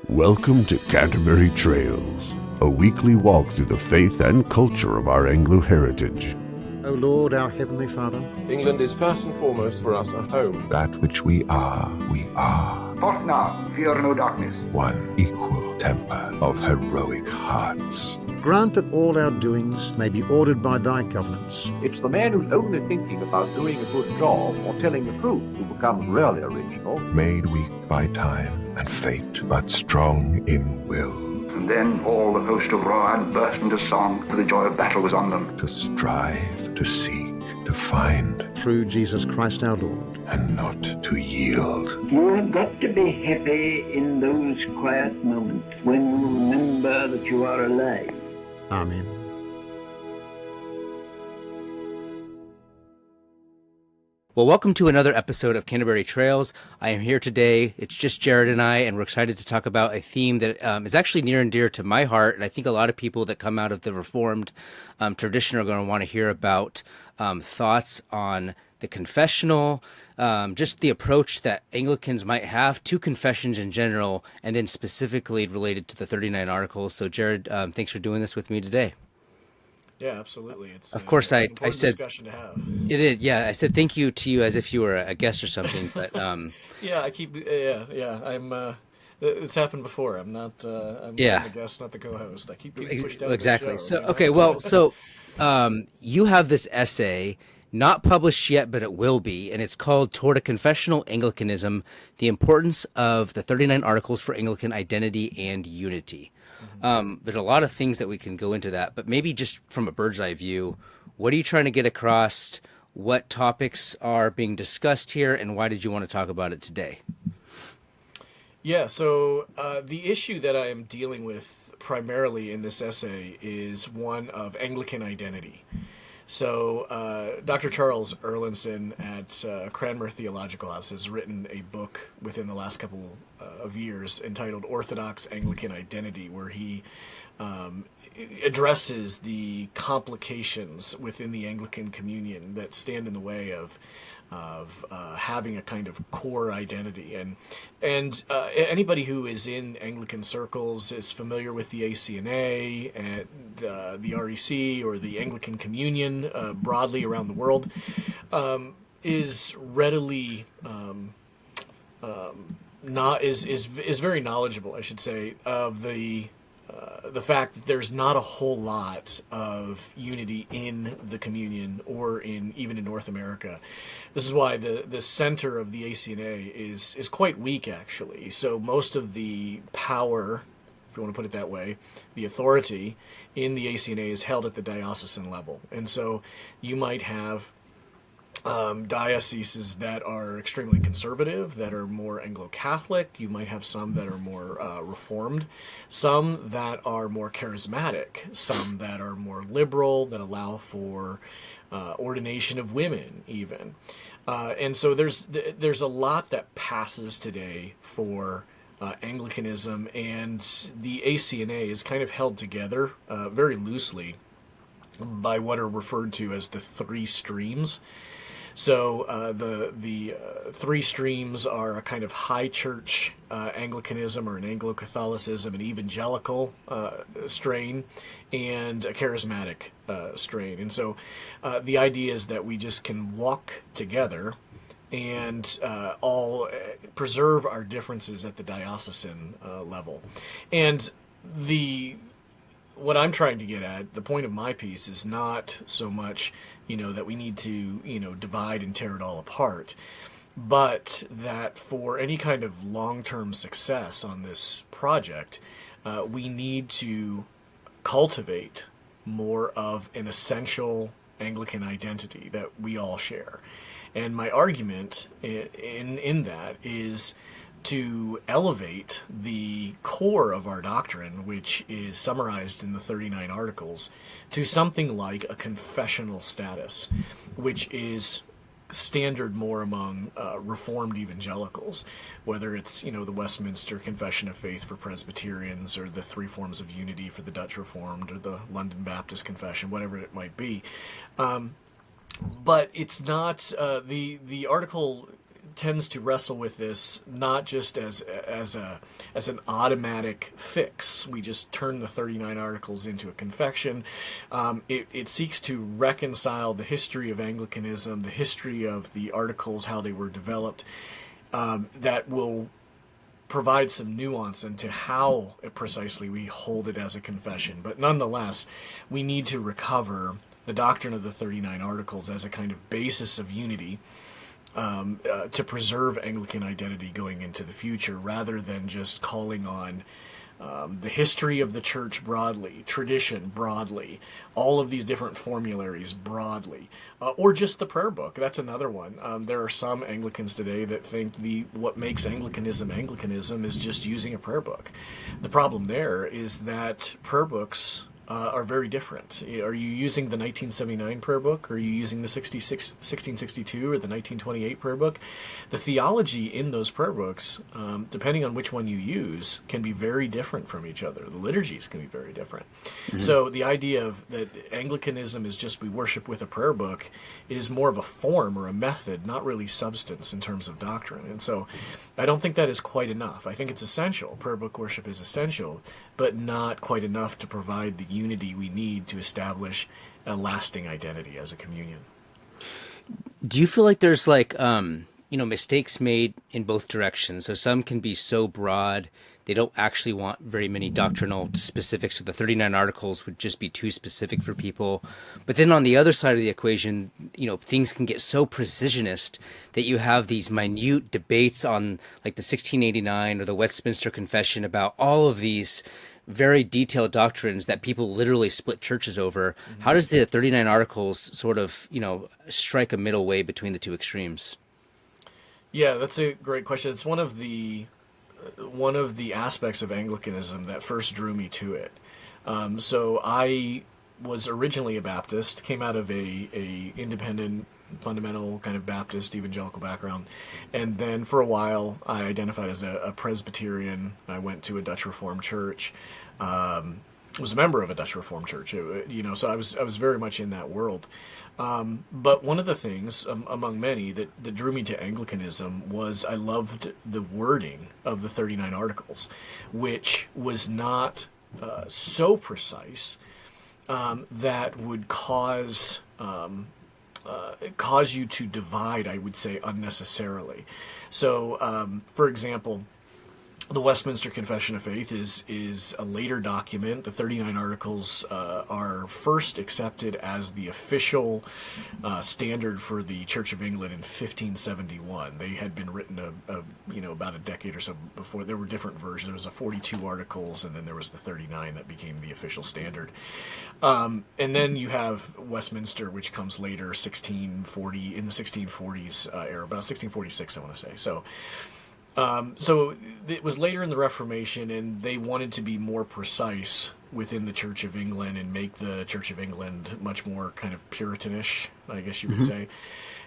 Welcome to Canterbury Trails, a weekly walk through the faith and culture of our Anglo heritage. O Lord, our Heavenly Father, England is first and foremost for us a home. That which we are. Forth now, fear no darkness. One equal temper of heroic hearts. grant that all our doings may be ordered by thy governance. It's the man who's only thinking about doing a good job or telling the truth who becomes really original. Made weak by time and fate, but strong in will. And then all the host of Rohan burst into song, for the joy of battle was on them. To strive, to seek, to find. Through Jesus Christ our Lord. And not to yield. You have got to be happy in those quiet moments when you remember that you are alive. Amen. Well, welcome to another episode of Canterbury Trails. I am here today. It's just Jared and I, and we're excited to talk about a theme that is actually near and dear to my heart, and I think a lot of people that come out of the Reformed tradition are going to want to hear about thoughts on the confessional, just the approach that Anglicans might have to confessions in general, and then specifically related to the 39 Articles. So, Jared, thanks for doing this with me today. Yeah, absolutely. It's of course it's I said discussion to have. It is. Yeah, I said thank you to you as if you were a guest or something. But yeah, I keep. Yeah. I'm. It's happened before. I'm not. I'm yeah. not the guest, not the co-host. I keep getting pushed out. Exactly. Of the So show, okay. Well, so you have this essay. Not published yet, but it will be, and it's called Toward a Confessional Anglicanism, The Importance of the 39 Articles for Anglican Identity and Unity. There's a lot of things that we can go into that, but maybe just from a bird's eye view, what are you trying to get across? What topics are being discussed here, and why did you want to talk about it today? Yeah, so the issue that I am dealing with primarily in this essay is one of Anglican identity. So Dr. Charles Erlinson at Cranmer Theological House has written a book within the last couple of years entitled Orthodox Anglican Identity, where he addresses the complications within the Anglican communion that stand in the way of having a kind of core identity. And anybody who is in Anglican circles is familiar with the ACNA and the REC or the Anglican Communion broadly around the world, is readily is very knowledgeable, I should say, of the fact that there's not a whole lot of unity in the communion or even in North America. This is why the center of the ACNA is quite weak, actually. So most of the power, if you want to put it that way, the authority in the ACNA is held at the diocesan level. And so you might have dioceses that are extremely conservative, that are more Anglo-Catholic. You might have some that are more Reformed, some that are more charismatic, some that are more liberal, that allow for ordination of women even. And so there's a lot that passes today for Anglicanism, and the ACNA is kind of held together very loosely by what are referred to as the three streams. So the three streams are a kind of high church Anglicanism or an Anglo-Catholicism, an evangelical strain, and a charismatic strain. And so the idea is that we just can walk together and all preserve our differences at the diocesan level. And what I'm trying to get at, the point of my piece, is not so much, that we need to, divide and tear it all apart, but that for any kind of long-term success on this project, we need to cultivate more of an essential Anglican identity that we all share. And my argument in that is to elevate the core of our doctrine, which is summarized in the 39 Articles, to something like a confessional status, which is standard more among Reformed evangelicals, whether it's, the Westminster Confession of Faith for Presbyterians, or the Three Forms of Unity for the Dutch Reformed, or the London Baptist Confession, whatever it might be. But it's not, the article tends to wrestle with this not just as an automatic fix. We just turn the 39 Articles into a confession. It seeks to reconcile the history of Anglicanism, the history of the Articles, how they were developed, that will provide some nuance into how precisely we hold it as a confession. But nonetheless, we need to recover the doctrine of the 39 Articles as a kind of basis of unity to preserve Anglican identity going into the future, rather than just calling on the history of the church broadly, tradition broadly, all of these different formularies broadly, or just the prayer book. That's another one. There are some Anglicans today that think what makes Anglicanism is just using a prayer book. The problem there is that prayer books are very different. Are you using the 1979 prayer book? Or are you using the 1662 or the 1928 prayer book? The theology in those prayer books, depending on which one you use, can be very different from each other. The liturgies can be very different. Mm-hmm. So the idea of that Anglicanism is just we worship with a prayer book is more of a form or a method, not really substance in terms of doctrine. And so I don't think that is quite enough. I think it's essential. Prayer book worship is essential, but not quite enough to provide the unity we need to establish a lasting identity as a communion. Do you feel like there's mistakes made in both directions? So some can be so broad, they don't actually want very many doctrinal specifics. So the 39 Articles would just be too specific for people. But then on the other side of the equation, things can get so precisionist that you have these minute debates on like the 1689 or the Westminster Confession about all of these very detailed doctrines that people literally split churches over. Mm-hmm. How does the 39 Articles sort of, strike a middle way between the two extremes? Yeah, that's a great question. It's one of the aspects of Anglicanism that first drew me to it. So I was originally a Baptist, came out of a independent, fundamental kind of Baptist evangelical background, and then for a while I identified as a Presbyterian. I went to a Dutch Reformed church, was a member of a Dutch Reformed church, so I was very much in that world. But one of the things, among many, that drew me to Anglicanism was I loved the wording of the 39 Articles, which was not so precise that would cause you to divide, I would say, unnecessarily. So, for example, the Westminster Confession of Faith is a later document. The 39 Articles are first accepted as the official standard for the Church of England in 1571. They had been written about a decade or so before. There were different versions. There was a 42 Articles, and then there was the 39 that became the official standard. And then you have Westminster, which comes later, 1640, in the 1640s era, about 1646, I want to say. So it was later in the Reformation, and they wanted to be more precise within the Church of England and make the Church of England much more kind of Puritanish, I guess you would say.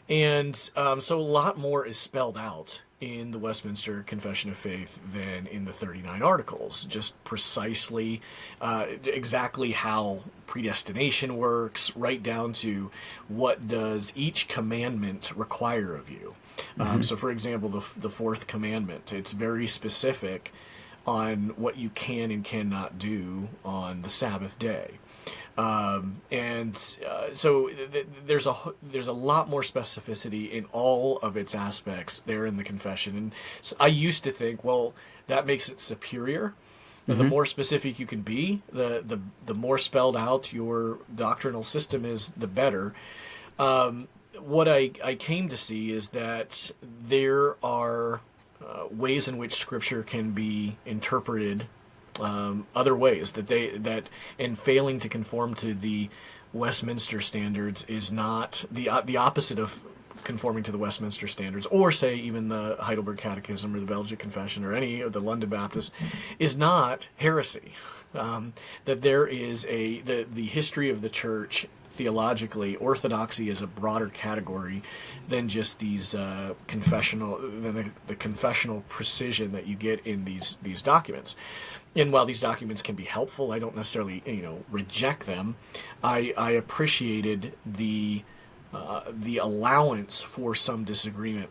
And so a lot more is spelled out in the Westminster Confession of Faith than in the 39 Articles, just precisely exactly how predestination works, right down to what does each commandment require of you. So, for example, the fourth commandment, it's very specific on what you can and cannot do on the Sabbath day. So there's a lot more specificity in all of its aspects there in the confession. And so I used to think, well, that makes it superior. The more specific you can be, the more spelled out your doctrinal system is, the better. What I came to see is that there are ways in which Scripture can be interpreted other ways, that in failing to conform to the Westminster standards is not the opposite of conforming to the Westminster standards, or say even the Heidelberg Catechism or the Belgic Confession or any of the London Baptist, is not heresy. That there is the history of the Church. Theologically, orthodoxy is a broader category than just these the confessional precision that you get in these documents. And while these documents can be helpful, I don't necessarily reject them. I appreciated the allowance for some disagreement.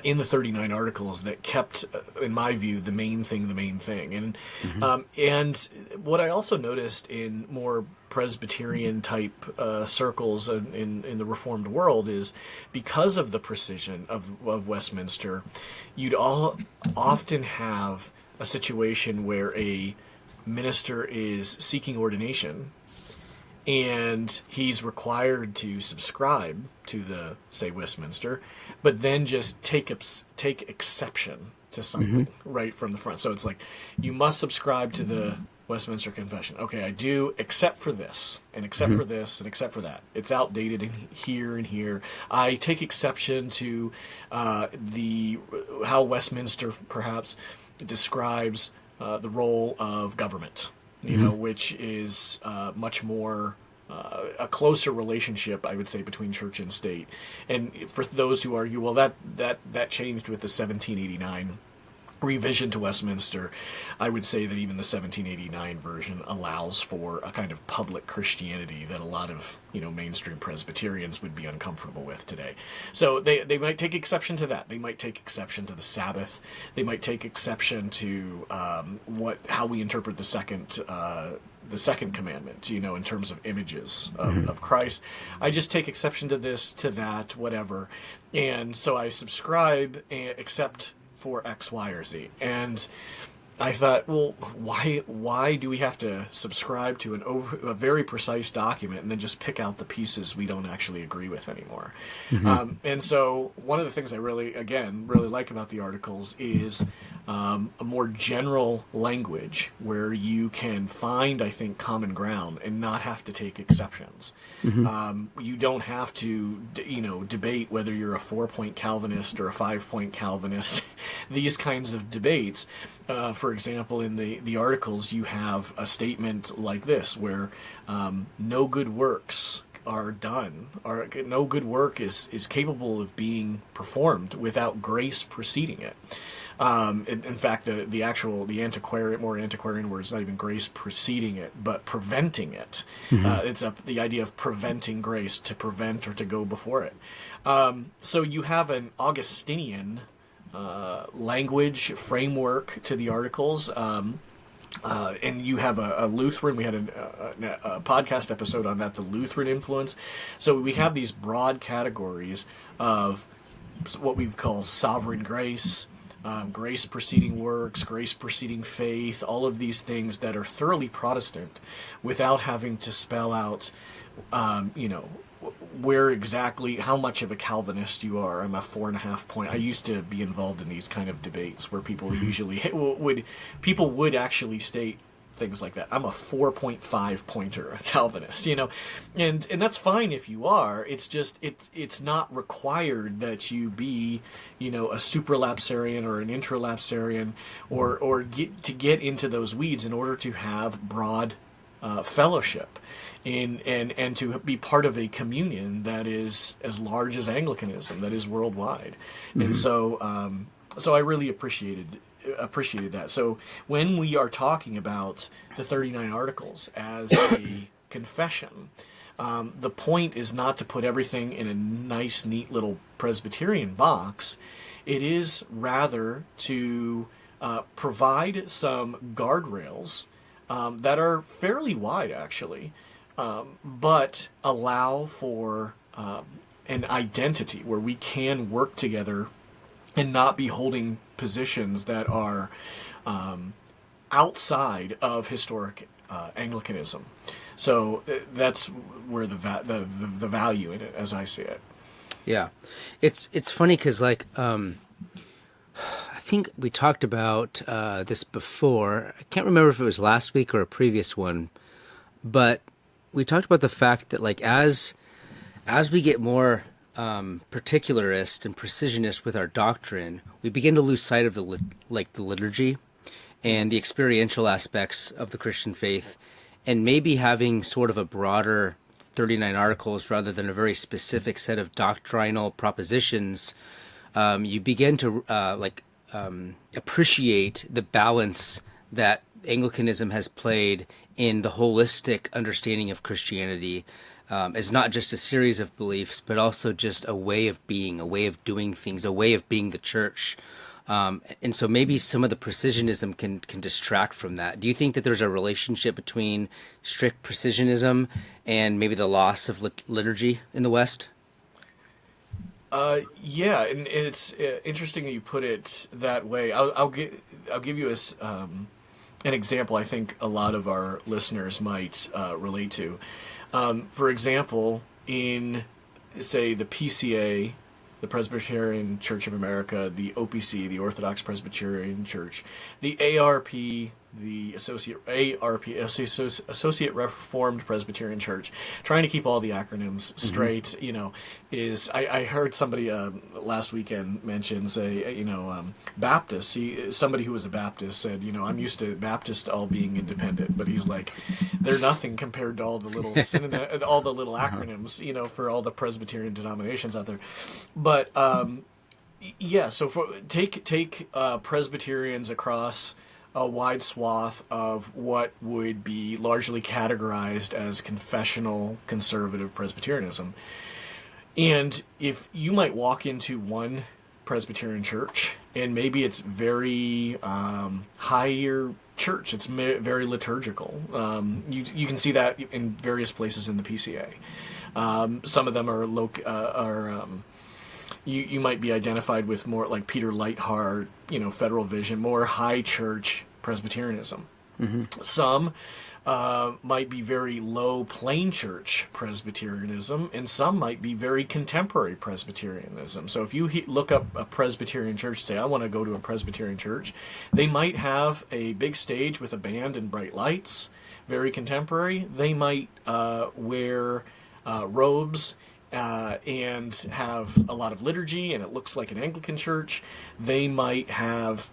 in the 39 articles that kept, in my view, the main thing. And and what I also noticed in more Presbyterian type circles in the Reformed world is, because of the precision of Westminster, you'd often have a situation where a minister is seeking ordination and he's required to subscribe to the, say, Westminster, but then just take exception to something right from the front. So it's like, you must subscribe to the Westminster Confession. Okay, I do, except for this, and except for this, and except for that. It's outdated in here and here. I take exception to how Westminster perhaps describes the role of government, you know, which is much more a closer relationship, I would say, between church and state. And for those who argue, well, that changed with the 1789 revision to Westminster, I would say that even the 1789 version allows for a kind of public Christianity that a lot of, you know, mainstream Presbyterians would be uncomfortable with today. So they might take exception to that. They might take exception to the Sabbath. They might take exception to how we interpret the second commandment, you know, in terms of images of Christ. I just take exception to this, to that, whatever. And so I subscribe, except for X, Y, or Z. And I thought, well, why do we have to subscribe to a very precise document and then just pick out the pieces we don't actually agree with anymore? And so one of the things I really like about the articles is a more general language where you can find, I think, common ground and not have to take exceptions. You don't have to, you know, debate whether you're a 4-point Calvinist or a 5-point Calvinist. These kinds of debates. For example, in the articles, you have a statement like this, where no good works are done, or no good work is capable of being performed without grace preceding it. In fact, the more antiquarian word is not even grace preceding it, but preventing it. It's the idea of preventing grace, to prevent or to go before it. So you have an Augustinian language framework to the articles, and you have a Lutheran. We had a podcast episode on that, the Lutheran influence. So we have these broad categories of what we call sovereign grace, grace preceding works, grace preceding faith, all of these things that are thoroughly Protestant without having to spell out, where exactly, how much of a Calvinist you are. I'm a 4.5 point. I used to be involved in these kind of debates where people would actually state things like that. I'm a 4.5 pointer, a Calvinist, you know, and that's fine if you are. It's just it's not required that you be, you know, a supralapsarian or an intralapsarian or get into those weeds in order to have broad fellowship and to be part of a communion that is as large as Anglicanism, that is worldwide. And so I really appreciated that. So when we are talking about the 39 articles as a confession, the point is not to put everything in a nice, neat little Presbyterian box. It is rather to provide some guardrails that are fairly wide, actually, but allow for an identity where we can work together and not be holding positions that are outside of historic Anglicanism. So that's where the value in it, as I see it. Yeah, it's funny because I think we talked about this before. I can't remember if it was last week or a previous one, but we talked about the fact that as we get more particularist and precisionist with our doctrine, we begin to lose sight of the liturgy and the experiential aspects of the Christian faith, and maybe having sort of a broader 39 articles rather than a very specific set of doctrinal propositions. You begin to appreciate the balance that Anglicanism has played in the holistic understanding of Christianity. as not just a series of beliefs, but also just a way of being, a way of doing things, a way of being the church. And so maybe some of the precisionism can distract from that. Do you think that there's a relationship between strict precisionism and maybe the loss of liturgy in the West? Yeah, and it's interesting that you put it that way. I'll give you an example I think a lot of our listeners might relate to. For example, in, say, the PCA, the Presbyterian Church of America, the OPC, the Orthodox Presbyterian Church, the ARP, the Associate Reformed Presbyterian Church, trying to keep all the acronyms straight, is, I heard somebody last weekend mention, say, Baptist. Somebody who was a Baptist said, I'm used to Baptist all being independent, but he's like, they're nothing compared to all the little all the little acronyms, for all the Presbyterian denominations out there. But yeah, so take Presbyterians across a wide swath of what would be largely categorized as confessional conservative Presbyterianism. And if you might walk into one Presbyterian church, and maybe it's very higher church, it's very liturgical. You can see that in various places in the PCA. Some of them are you might be identified with more like Peter Lightheart, Federal Vision, more high church Presbyterianism. Mm-hmm. Some might be very low plain church Presbyterianism, and some might be very contemporary Presbyterianism. So if you look up a Presbyterian church, say, I want to go to a Presbyterian church, they might have a big stage with a band and bright lights, very contemporary. They might wear robes and have a lot of liturgy, and it looks like an Anglican church. They might have,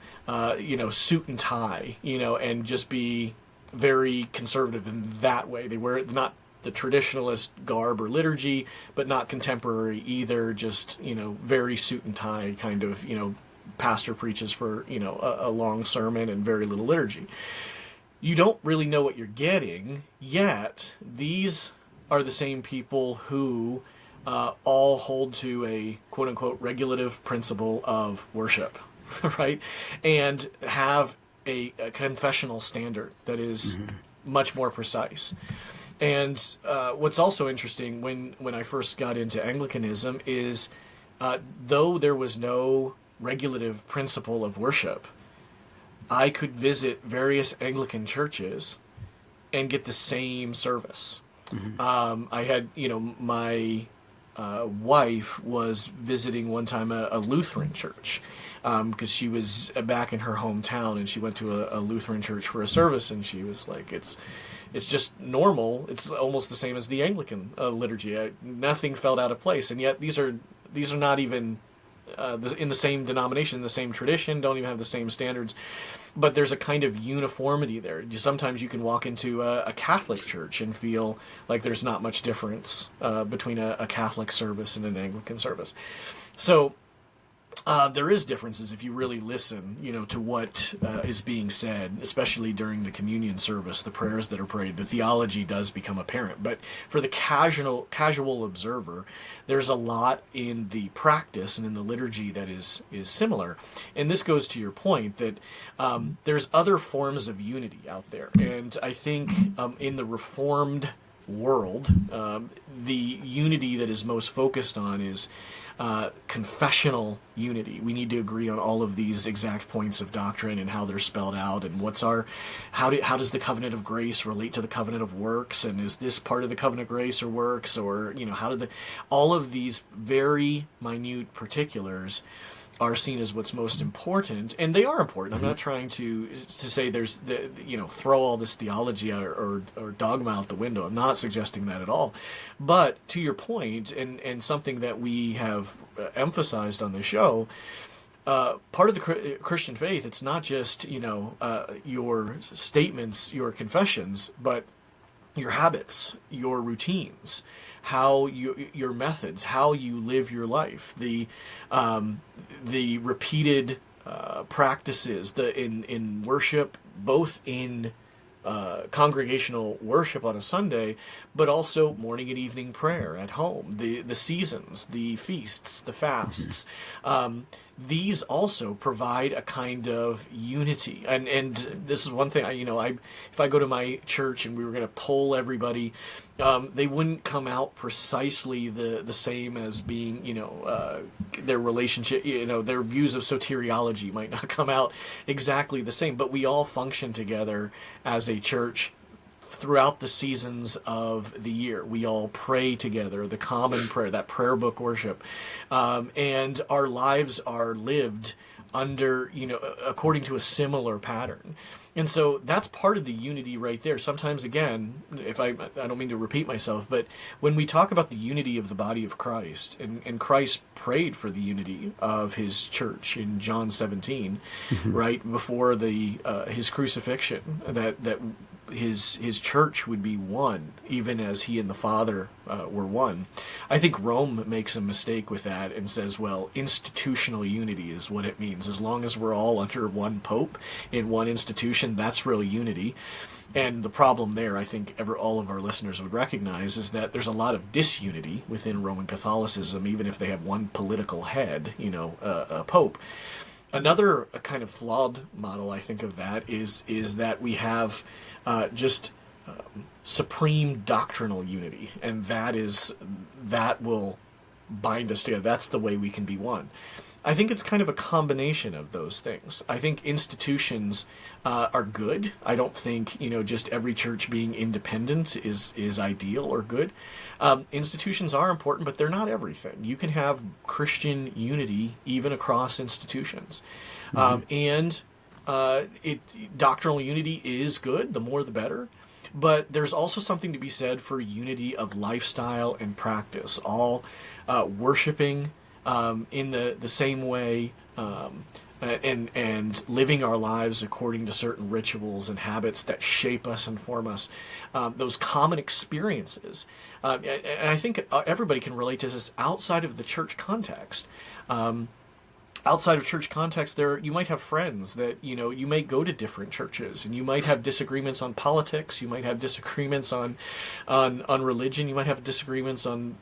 suit and tie, and just be very conservative in that way. They wear not the traditionalist garb or liturgy, but not contemporary either. Just, very suit and tie kind of, pastor preaches for, a long sermon and very little liturgy. You don't really know what you're getting, yet these are the same people who all hold to a quote-unquote regulative principle of worship, right? And have a confessional standard that is much more precise. And what's also interesting when I first got into Anglicanism is though there was no regulative principle of worship, I could visit various Anglican churches and get the same service. I had, my wife was visiting one time a Lutheran church because she was back in her hometown, and she went to a Lutheran church for a service, and she was like, it's just normal. It's almost the same as the Anglican liturgy. Nothing felt out of place, and yet these are not even in the same denomination, the same tradition, don't even have the same standards. But there's a kind of uniformity there. Sometimes you can walk into a Catholic church and feel like there's not much difference between a Catholic service and an Anglican service. So there is differences if you really listen, to what is being said, especially during the communion service, the prayers that are prayed. The theology does become apparent. But for the casual observer, there's a lot in the practice and in the liturgy that is similar. And this goes to your point that there's other forms of unity out there. And I think in the Reformed world, the unity that is most focused on is confessional unity. We need to agree on all of these exact points of doctrine and how they're spelled out, and how does the covenant of grace relate to the covenant of works, and is this part of the covenant of grace or works, or all of these very minute particulars are seen as what's most important, and they are important. I'm not trying to say there's throw all this theology out or dogma out the window. I'm not suggesting that at all. But to your point, and something that we have emphasized on the show, part of the Christian faith, it's not just your statements, your confessions, but your habits, your routines, your methods, how you live your life, the repeated practices in worship, both in congregational worship on a Sunday, but also morning and evening prayer at home, the seasons, the feasts, the fasts. These also provide a kind of unity, and this is one thing. If I go to my church and we were going to poll everybody, they wouldn't come out precisely the same as being, their relationship, their views of soteriology might not come out exactly the same, but we all function together as a church throughout the seasons of the year. We all pray together, the common prayer, that prayer book worship, and our lives are lived under, according to a similar pattern. And so that's part of the unity right there. Sometimes, again, if I don't mean to repeat myself, but when we talk about the unity of the body of Christ, and Christ prayed for the unity of his church in John 17, right before his crucifixion, that his church would be one, even as he and the Father were one. I think Rome makes a mistake with that and says, well, institutional unity is what it means. As long as we're all under one pope in one institution, that's real unity. And the problem there, I think all of our listeners would recognize, is that there's a lot of disunity within Roman Catholicism, even if they have one political head, a pope. Another kind of flawed model, I think, of that is that we have supreme doctrinal unity, and that will bind us together. That's the way we can be one. I think it's kind of a combination of those things. I think institutions are good. I don't think just every church being independent is ideal or good. Institutions are important, but they're not everything. You can have Christian unity even across institutions, and doctrinal unity is good. The more, the better. But there's also something to be said for unity of lifestyle and practice, all worshiping in the same way, and living our lives according to certain rituals and habits that shape us and form us, those common experiences. And I think everybody can relate to this outside of the church context. Outside of church context, you might have friends that, you may go to different churches, and you might have disagreements on politics, you might have disagreements on religion, you might have disagreements on,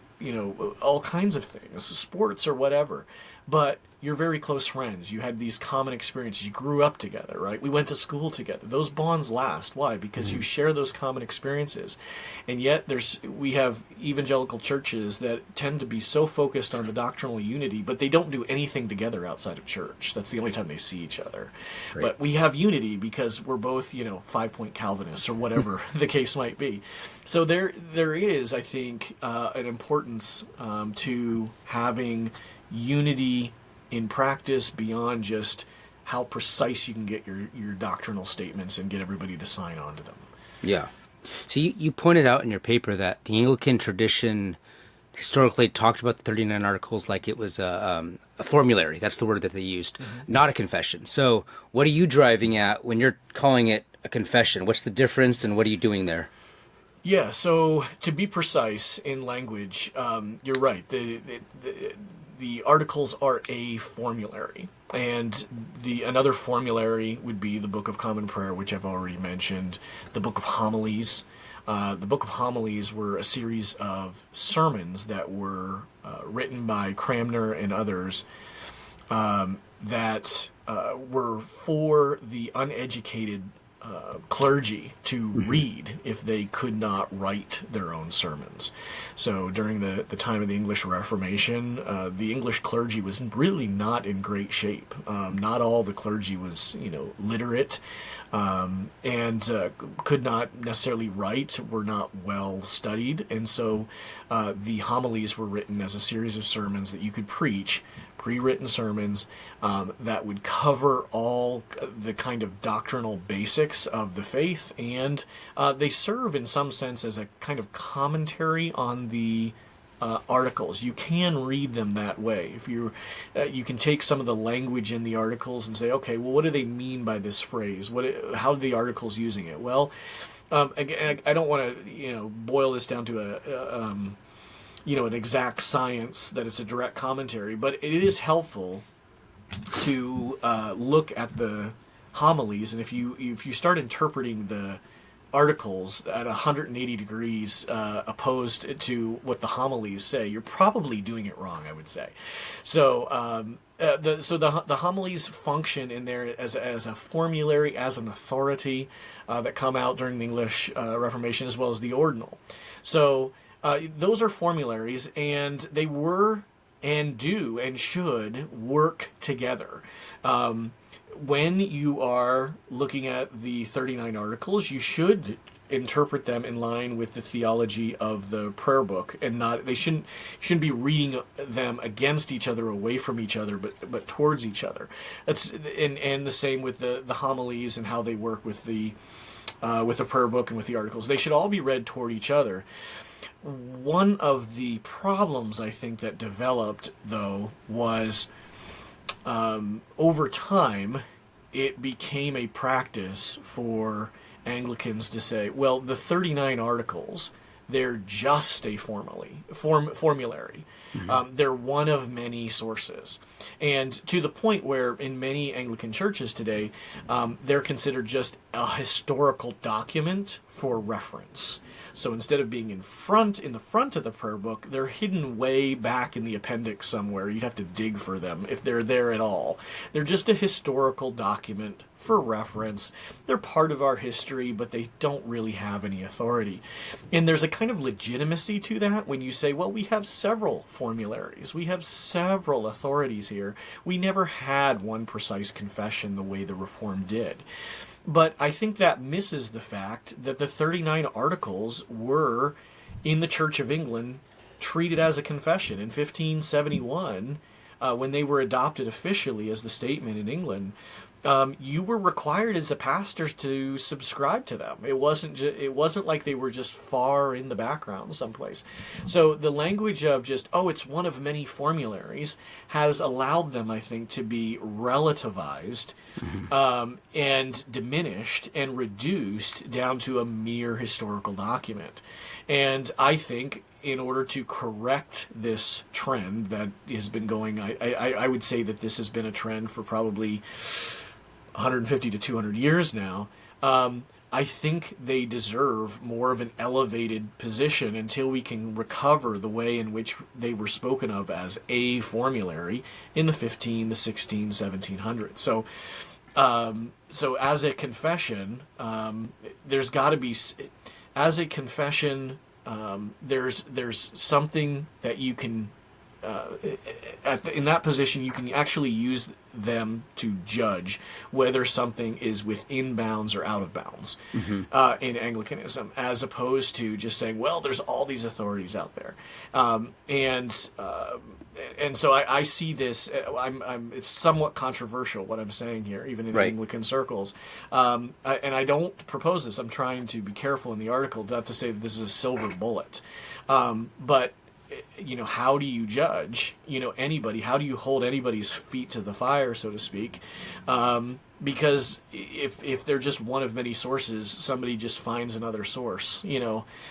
all kinds of things, sports or whatever, but you're very close friends. You had these common experiences. You grew up together, right? We went to school together. Those bonds last. Why? Because you share those common experiences. And yet we have evangelical churches that tend to be so focused on the doctrinal unity, but they don't do anything together outside of church. That's the only time they see each other. Right. But we have unity because we're both, 5-point Calvinists or whatever the case might be. So there is, I think, an importance to having unity in practice beyond just how precise you can get your doctrinal statements and get everybody to sign on to them. Yeah. So you pointed out in your paper that the Anglican tradition historically talked about the 39 Articles like it was a formulary. That's the word that they used, not a confession. So what are you driving at when you're calling it a confession? What's the difference, and what are you doing there? Yeah, so to be precise in language, you're right. The articles are a formulary, and another formulary would be the Book of Common Prayer, which I've already mentioned, the Book of Homilies. The Book of Homilies were a series of sermons that were written by Cranmer and others that were for the uneducated clergy to read if they could not write their own sermons. So during the time of the English Reformation, the English clergy was really not in great shape. Not all the clergy was, literate, and could not necessarily write, were not well studied. And so the homilies were written as a series of sermons that you could preach, pre-written sermons that would cover all the kind of doctrinal basics of the faith, and they serve in some sense as a kind of commentary on the articles. You can read them that way. If you can take some of the language in the articles and say, okay, well, what do they mean by this phrase? How are the articles using it? Well, again, I don't want to boil this down to an exact science that it's a direct commentary, but it is helpful to look at the homilies, and if you start interpreting articles at 180 degrees opposed to what the homilies say, you're probably doing it wrong, I would say. So the homilies function in there as a formulary, as an authority that come out during the English Reformation, as well as the ordinal. So those are formularies, and they were and do and should work together. When you are looking at the 39 articles, you should interpret them in line with the theology of the prayer book, and not, they shouldn't be reading them against each other, away from each other, but towards each other. That's and the same with the homilies and how they work with the prayer book and with the articles. They should all be read toward each other. One of the problems I think that developed, though, was over time it became a practice for Anglicans to say, well, the 39 articles, they're just a formulary. Mm-hmm. They're one of many sources. And to the point where in many Anglican churches today, they're considered just a historical document for reference. So instead of being in the front of the prayer book, they're hidden way back in the appendix somewhere. You'd have to dig for them if they're there at all. They're just a historical document for reference. They're part of our history, but they don't really have any authority. And there's a kind of legitimacy to that when you say, well, we have several formularies. We have several authorities here. We never had one precise confession the way the Reformed did. But I think that misses the fact that the 39 articles were, in the Church of England, treated as a confession. In 1571, when they were adopted officially as the statement in England, you were required as a pastor to subscribe to them. It wasn't like they were just far in the background someplace. So the language of just, it's one of many formularies has allowed them, I think, to be relativized and diminished and reduced down to a mere historical document. And I think in order to correct this trend that has been going, I would say that this has been a trend for probably 150 to 200 years now. I think they deserve more of an elevated position until we can recover the way in which they were spoken of as a formulary in the 15, the 16, 1700s. So as a confession, there's got to be, as a confession, there's something that you can, in that position, you can actually use them to judge whether something is within bounds or out of bounds in Anglicanism, as opposed to just saying, well, there's all these authorities out there. And so I see this, it's somewhat controversial what I'm saying here, even in Anglican circles. And I don't propose this. I'm trying to be careful in the article, not to say that this is a silver bullet. But how do you judge, anybody? How do you hold anybody's feet to the fire, so to speak? Because if they're just one of many sources, somebody just finds another source,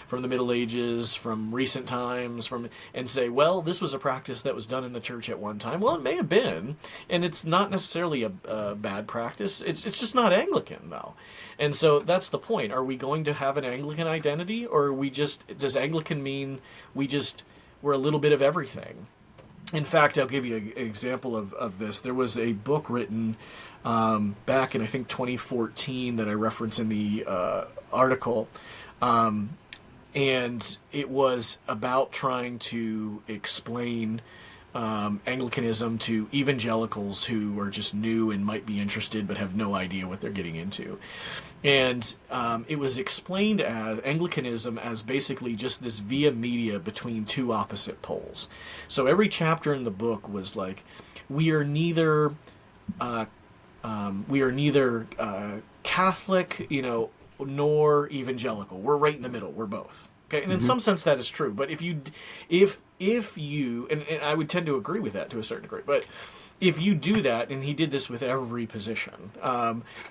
from the Middle Ages, from recent times, and say, well, this was a practice that was done in the church at one time. Well, it may have been, and it's not necessarily a bad practice. It's just not Anglican, though. And so that's the point. Are we going to have an Anglican identity, or does Anglican mean we're a little bit of everything? In fact, I'll give you an example of this. There was a book written back in, I think, 2014 that I reference in the article, and it was about trying to explain Anglicanism to evangelicals who are just new and might be interested but have no idea what they're getting into. And it was explained as Anglicanism as basically just this via media between two opposite poles. So every chapter in the book was like, we are neither Catholic, nor evangelical. We're right in the middle. We're both. Okay, and in some sense that is true. But if you, and I would tend to agree with that to a certain degree, but if you do that, and he did this with every position,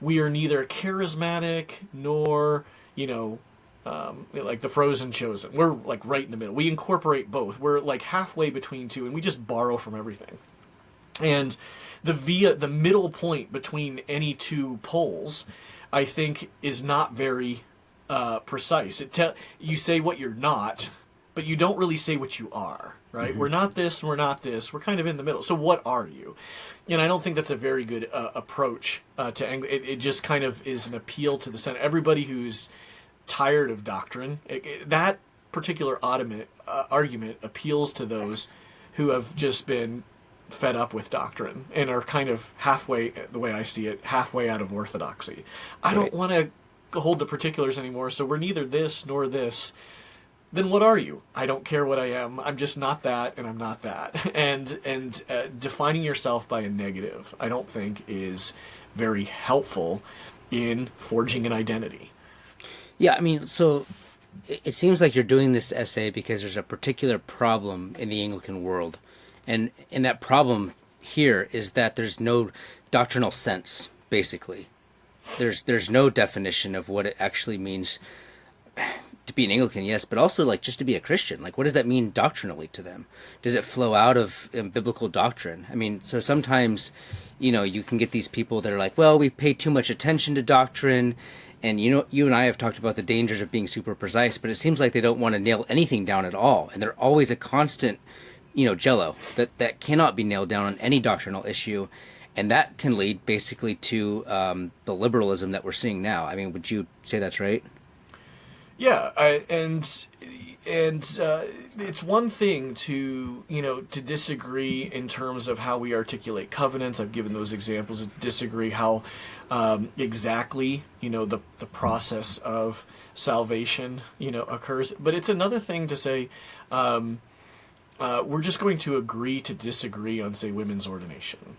we are neither charismatic nor, like the frozen chosen. We're like right in the middle. We incorporate both. We're like halfway between two, and we just borrow from everything. And the middle point between any two poles, I think, is not very precise. You say what you're not, but you don't really say what you are, right? Mm-hmm. We're not this, and we're not this. We're kind of in the middle. So what are you? And I don't think that's a very good approach to Anglican. It just kind of is an appeal to the center. Everybody who's tired of doctrine, that particular argument appeals to those who have just been fed up with doctrine and are kind of halfway, the way I see it, halfway out of orthodoxy. I don't want to hold the particulars anymore, so we're neither this nor this. Then what are you? I don't care what I am. I'm just not that, and I'm not that. And defining yourself by a negative, I don't think is very helpful in forging an identity. Yeah, I mean, so it seems like you're doing this essay because there's a particular problem in the Anglican world. And that problem here is that there's no doctrinal sense, basically. There's no definition of what it actually means to be an Anglican, yes, but also like just to be a Christian. Like, what does that mean doctrinally to them? Does it flow out of biblical doctrine? I mean, so sometimes, you can get these people that are like, well, we pay too much attention to doctrine. And you and I have talked about the dangers of being super precise, but it seems like they don't want to nail anything down at all. And they're always a constant, jello that cannot be nailed down on any doctrinal issue. And that can lead basically to the liberalism that we're seeing now. I mean, would you say that's right? Yeah, and it's one thing to disagree in terms of how we articulate covenants. I've given those examples. Disagree how exactly the process of salvation occurs. But it's another thing to say we're just going to agree to disagree on, say, women's ordination.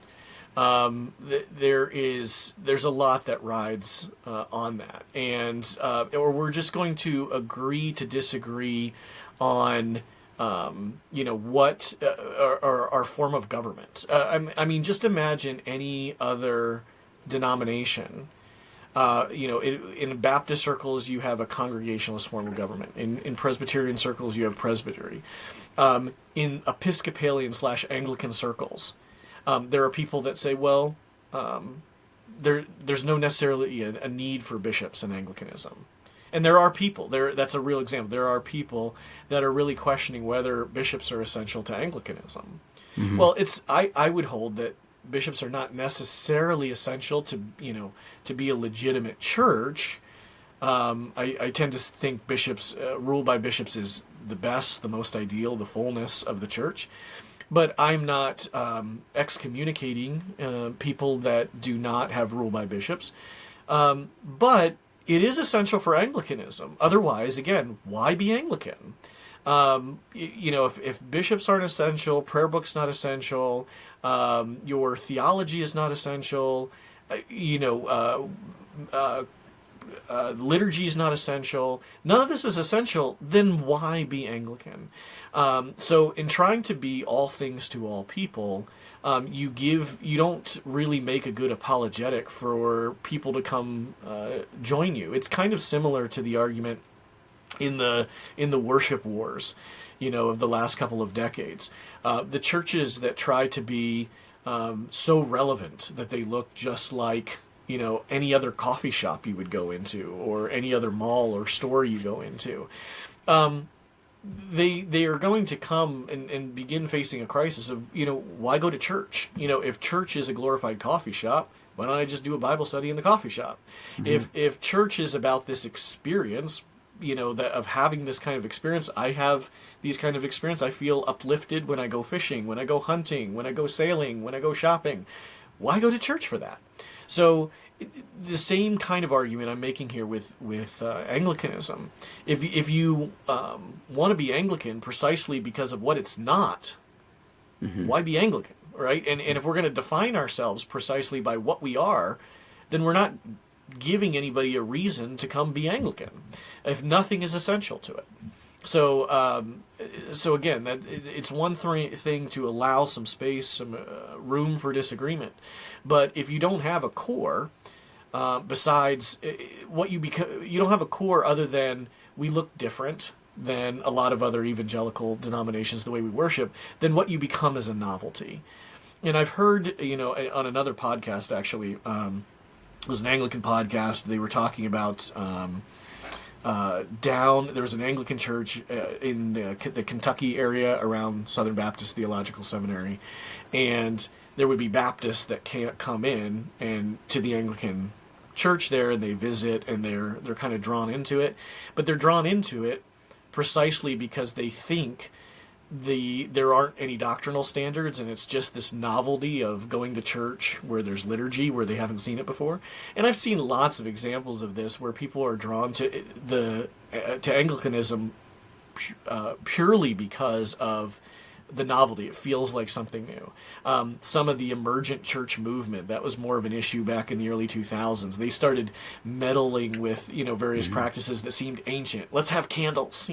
There's a lot that rides on that, and or we're just going to agree to disagree on what our form of government. I mean, just imagine any other denomination. In Baptist circles, you have a congregationalist form of government. In Presbyterian circles, you have presbytery. In Episcopalian/Anglican circles, there are people that say, well, there's no necessarily a need for bishops in Anglicanism. And there are people, that's a real example, there are people that are really questioning whether bishops are essential to Anglicanism. Mm-hmm. Well, I would hold that bishops are not necessarily essential to be a legitimate church. I tend to think bishops, rule by bishops is the best, the most ideal, the fullness of the church. But I'm not excommunicating people that do not have rule by bishops. But it is essential for Anglicanism. Otherwise, again, why be Anglican? If bishops aren't essential, prayer book's not essential, your theology is not essential, liturgy is not essential, none of this is essential, then why be Anglican? So in trying to be all things to all people, you don't really make a good apologetic for people to come join you. It's kind of similar to the argument in the worship wars, of the last couple of decades. The churches that try to be so relevant that they look just like any other coffee shop you would go into or any other mall or store you go into, they are going to come and begin facing a crisis of, why go to church? If church is a glorified coffee shop, why don't I just do a Bible study in the coffee shop? Mm-hmm. If church is about this experience, that of having this kind of experience, I have these kind of experience. I feel uplifted when I go fishing, when I go hunting, when I go sailing, when I go shopping. Why go to church for that? So the same kind of argument I'm making here with Anglicanism. If you want to be Anglican precisely because of what it's not, mm-hmm. why be Anglican, right? And if we're going to define ourselves precisely by what we are, then we're not giving anybody a reason to come be Anglican, if nothing is essential to it. So again, it's one thing to allow some space, some room for disagreement, but if you don't have a core, besides what you don't have a core other than we look different than a lot of other evangelical denominations, the way we worship, then what you become is a novelty. And I've heard, on another podcast actually, it was an Anglican podcast. They were talking about down. There was an Anglican church in the Kentucky area around Southern Baptist Theological Seminary, and there would be Baptists that can't come in and to the Anglican church there, and they visit, and they're kind of drawn into it. But they're drawn into it precisely because they think there aren't any doctrinal standards, and it's just this novelty of going to church where there's liturgy, where they haven't seen it before. And I've seen lots of examples of this where people are drawn to Anglicanism purely because of the novelty. It feels like something new. Some of the emergent church movement, that was more of an issue back in the early 2000s. They started meddling with, various practices that seemed ancient. Let's have candles,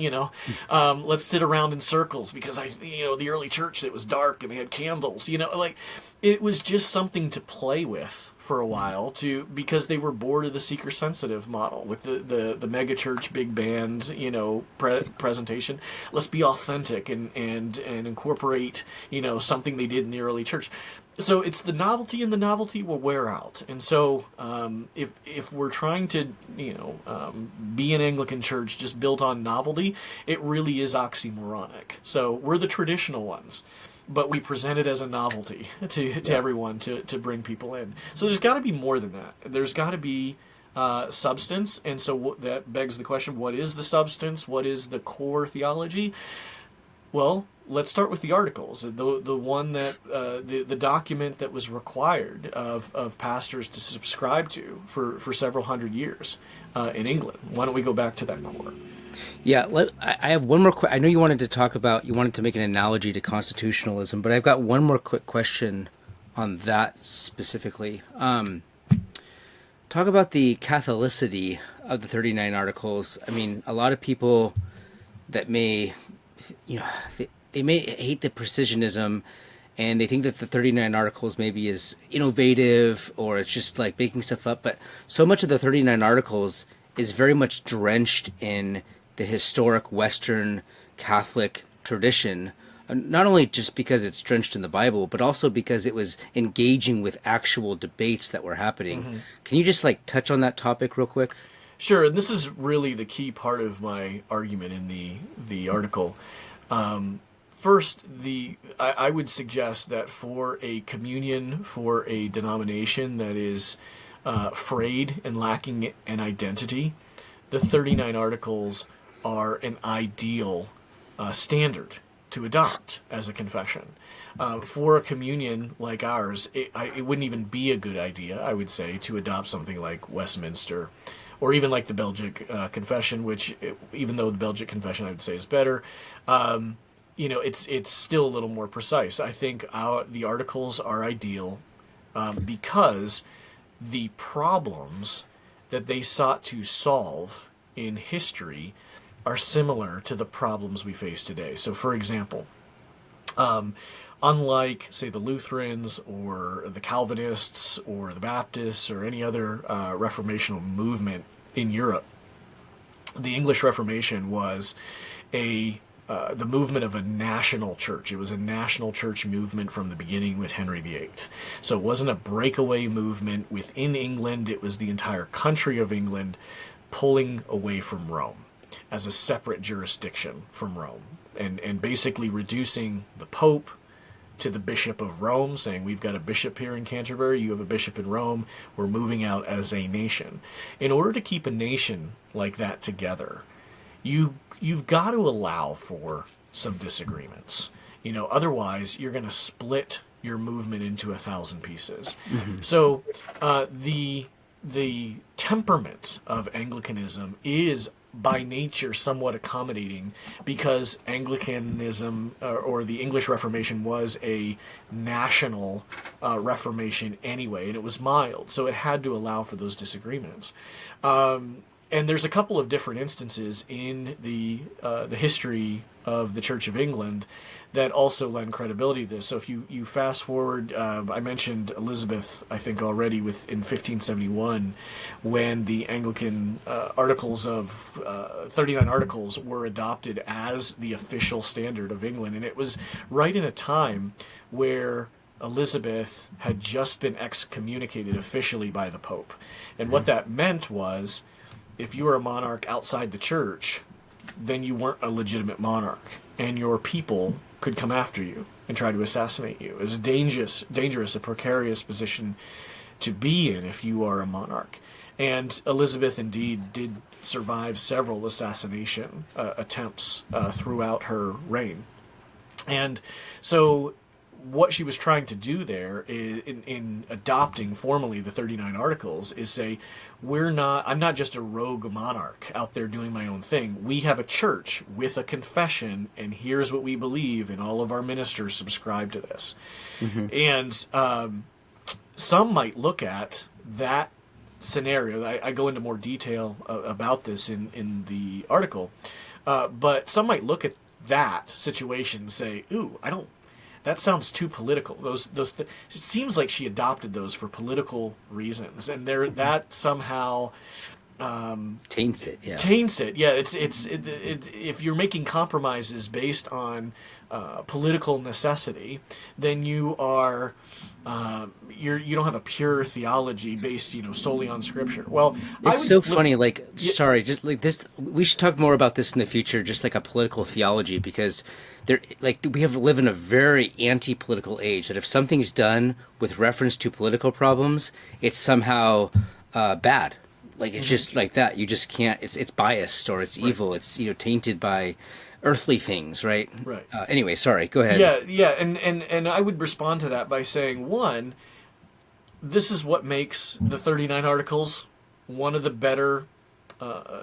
let's sit around in circles because the early church, it was dark and they had candles, it was just something to play with for a while because they were bored of the seeker-sensitive model with the mega church, big band, presentation. Let's be authentic and incorporate, something they did in the early church. So it's the novelty, and the novelty will wear out. And so if we're trying to, be an Anglican church just built on novelty, it really is oxymoronic. So we're the traditional ones, but we present it as a novelty to everyone to bring people in. So there's got to be more than that. There's got to be substance, and so that begs the question, what is the substance? What is the core theology? Well, let's start with the Articles, the one that the document that was required of pastors to subscribe to for several hundred years in England. Why don't we go back to that core? Yeah, I have one more. I know you wanted to make an analogy to constitutionalism, but I've got one more quick question on that specifically. Talk about the Catholicity of the 39 Articles. I mean, a lot of people that may, they may hate the precisionism, and they think that the 39 Articles maybe is innovative, or it's just like making stuff up. But so much of the 39 Articles is very much drenched in the historic Western Catholic tradition, not only just because it's drenched in the Bible, but also because it was engaging with actual debates that were happening. Mm-hmm. Can you just touch on that topic real quick? Sure. And this is really the key part of my argument in the article. First, I would suggest that for a communion, for a denomination that is frayed and lacking an identity, the 39 Articles are an ideal standard to adopt as a confession. For a communion like ours, it wouldn't even be a good idea, I would say, to adopt something like Westminster, or even like the Belgic Confession, which, even though the Belgic Confession I would say is better, it's still a little more precise. I think the Articles are ideal because the problems that they sought to solve in history are similar to the problems we face today. So, for example, unlike, say, the Lutherans or the Calvinists or the Baptists or any other Reformational movement in Europe, the English Reformation was the movement of a national church. It was a national church movement from the beginning with Henry VIII. So it wasn't a breakaway movement within England. It was the entire country of England pulling away from Rome as a separate jurisdiction from Rome, and basically reducing the Pope to the Bishop of Rome, saying, we've got a bishop here in Canterbury, you have a bishop in Rome, we're moving out as a nation. In order to keep a nation like that together, you've got to allow for some disagreements. Otherwise you're going to split your movement into 1,000 pieces. Mm-hmm. So the temperament of Anglicanism is by nature somewhat accommodating, because Anglicanism or the English Reformation was a national Reformation anyway, and it was mild, so it had to allow for those disagreements. And there's a couple of different instances in the history of the Church of England that also lend credibility to this. So if you fast forward, I mentioned Elizabeth, I think already, in 1571, when the Anglican Articles of 39 Articles were adopted as the official standard of England, and it was right in a time where Elizabeth had just been excommunicated officially by the Pope. And what that meant was, if you were a monarch outside the church, then you weren't a legitimate monarch, and your people could come after you and try to assassinate you. It's dangerous, a precarious position to be in if you are a monarch. And Elizabeth indeed did survive several assassination attempts throughout her reign. And so what she was trying to do there is, in adopting formally the 39 Articles, is say, I'm not just a rogue monarch out there doing my own thing. We have a church with a confession, and here's what we believe, and all of our ministers subscribe to this. Mm-hmm. And some might look at that scenario. I go into more detail about this in the article, but some might look at that situation and say, "Ooh, that sounds too political." It seems like she adopted those for political reasons, and that somehow taints it. Yeah, taints it. Yeah, it's if you're making compromises based on political necessity, then you are you don't have a pure theology based solely on Scripture. Well, it's so funny. Sorry, just like this, we should talk more about this in the future. Just like a political theology, because we live in a very anti-political age. That if something's done with reference to political problems, it's somehow bad. Like it's just like that. You just can't. It's biased or it's evil. It's tainted by earthly things, right? Right. Anyway, sorry. Go ahead. Yeah, and I would respond to that by saying, one, this is what makes the 39 Articles one of the better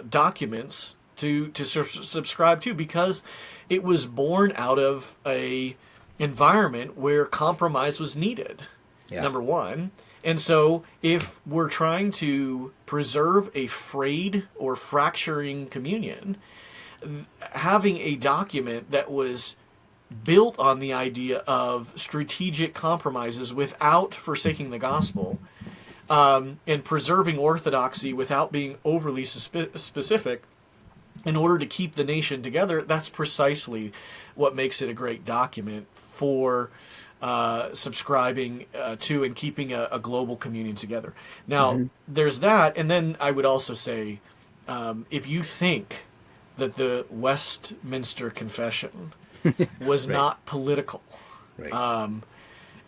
documents to subscribe to, because it was born out of a environment where compromise was needed. Yeah. Number one. And so if we're trying to preserve a frayed or fracturing communion, having a document that was built on the idea of strategic compromises without forsaking the gospel, and preserving orthodoxy without being overly specific in order to keep the nation together, that's precisely what makes it a great document for subscribing to and keeping a global communion together. Now, there's that, and then I would also say, if you think that the Westminster Confession was not political,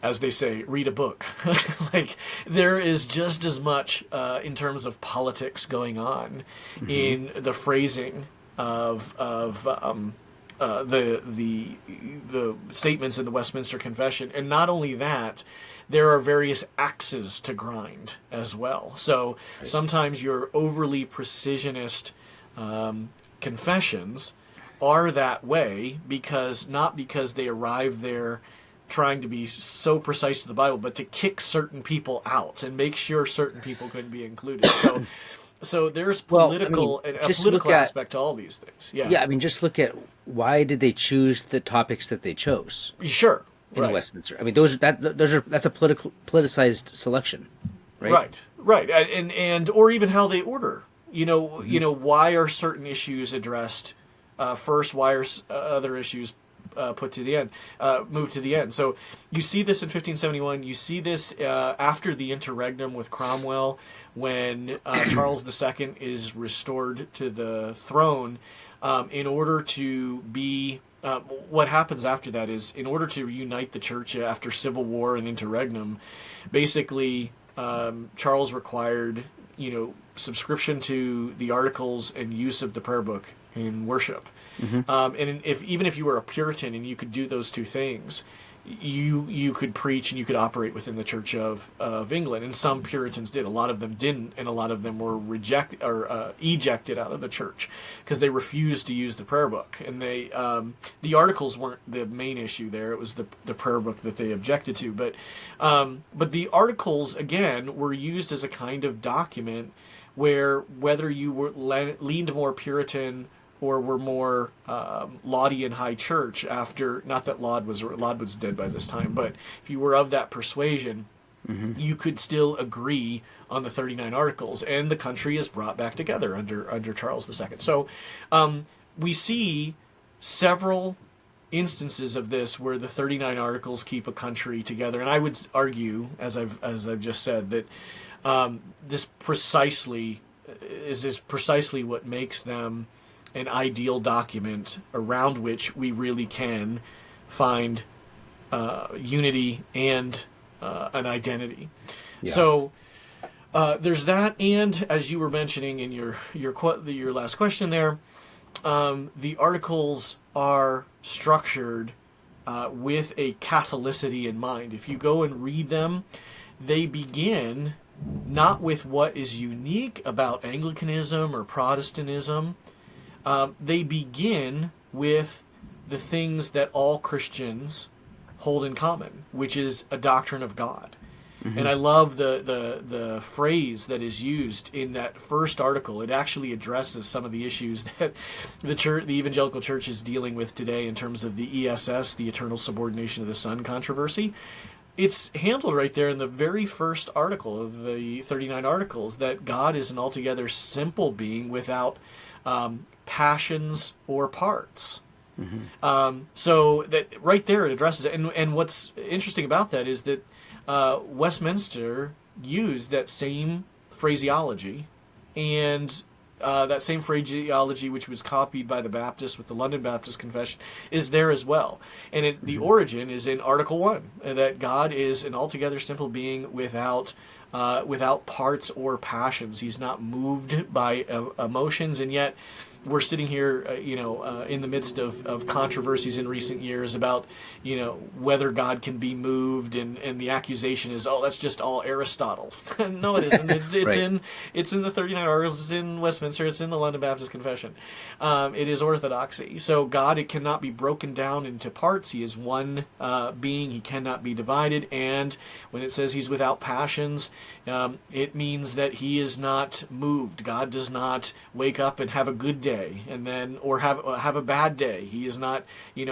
as they say, read a book. There is just as much in terms of politics going on in the phrasing of the statements in the Westminster Confession, and not only that, there are various axes to grind as well. So sometimes your overly precisionist confessions are that way because they arrive there trying to be so precise to the Bible, but to kick certain people out and make sure certain people couldn't be included. So there's political aspect to all these things. Yeah. I mean, just look at why did they choose the topics that they chose? Sure. In the Westminster. I mean, that's a politicized selection, right? Right. And or even how they order. Why are certain issues addressed first? Why are other issues moved to the end? So you see this in 1571. You see this after the interregnum with Cromwell, when Charles II is restored to the throne. In order to be, what happens after that is, in order to reunite the church after civil war and interregnum, basically Charles required subscription to the Articles and use of the prayer book in worship. And even if you were a Puritan and you could do those two things, you could preach and you could operate within the Church of England. And some Puritans did. A lot of them didn't, and a lot of them were rejected or ejected out of the church because they refused to use the prayer book. And the Articles weren't the main issue there; it was the prayer book that they objected to. But the Articles again were used as a kind of document where whether you were leaned more Puritan or were more Laudian high church after, not that Laud was dead by this time, but if you were of that persuasion, you could still agree on the 39 Articles, and the country is brought back together under Charles II. So we see several instances of this where the 39 Articles keep a country together, and I would argue, as I've just said, that this precisely is precisely what makes them an ideal document around which we really can find unity and an identity. Yeah. So there's that, and as you were mentioning in your last question there, the articles are structured with a Catholicity in mind. If you go and read them, they begin not with what is unique about Anglicanism or Protestantism. They begin with the things that all Christians hold in common, which is a doctrine of God. Mm-hmm. And I love the phrase that is used in that first article. It actually addresses some of the issues that the evangelical church is dealing with today in terms of the ESS, the eternal subordination of the Son controversy. It's handled right there in the very first article of the 39 articles, that God is an altogether simple being without passions or parts. Mm-hmm. So that right there it addresses it. And what's interesting about that is that Westminster used that same phraseology, and that same phraseology, which was copied by the Baptists with the London Baptist Confession, is there as well. And the origin is in Article 1, that God is an altogether simple being without parts or passions. He's not moved by emotions, and yet we're sitting here, in the midst of controversies in recent years about, whether God can be moved, and the accusation is, that's just all Aristotle. No, it isn't. It's right. It's in the 39 Articles. It's in Westminster. It's in the London Baptist Confession. It is orthodoxy. So God, it cannot be broken down into parts. He is one being. He cannot be divided. And when it says He's without passions, it means that He is not moved. God does not wake up and have a good day and then, or have a bad day. He is not,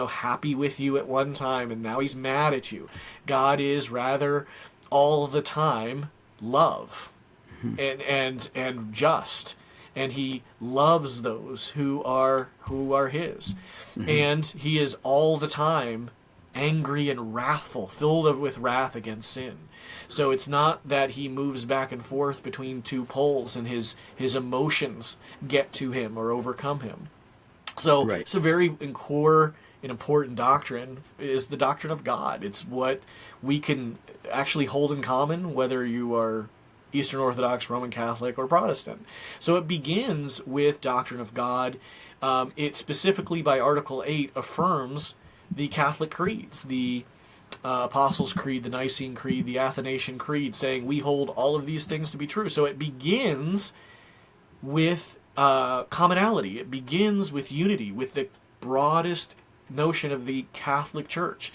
happy with you at one time and now He's mad at you. God is rather all the time love and just, and He loves those who are His. Mm-hmm. And He is all the time angry and wrathful, filled with wrath against sin. So it's not that He moves back and forth between two poles and his emotions get to Him or overcome Him. So right. It's a very core and important doctrine, is the doctrine of God. It's what we can actually hold in common, whether you are Eastern Orthodox, Roman Catholic, or Protestant. So it begins with doctrine of God. It specifically, by Article 8, affirms the Catholic creeds, the Apostles' Creed, the Nicene Creed, the Athanasian Creed, saying we hold all of these things to be true. So it begins with commonality. It begins with unity, with the broadest notion of the Catholic Church,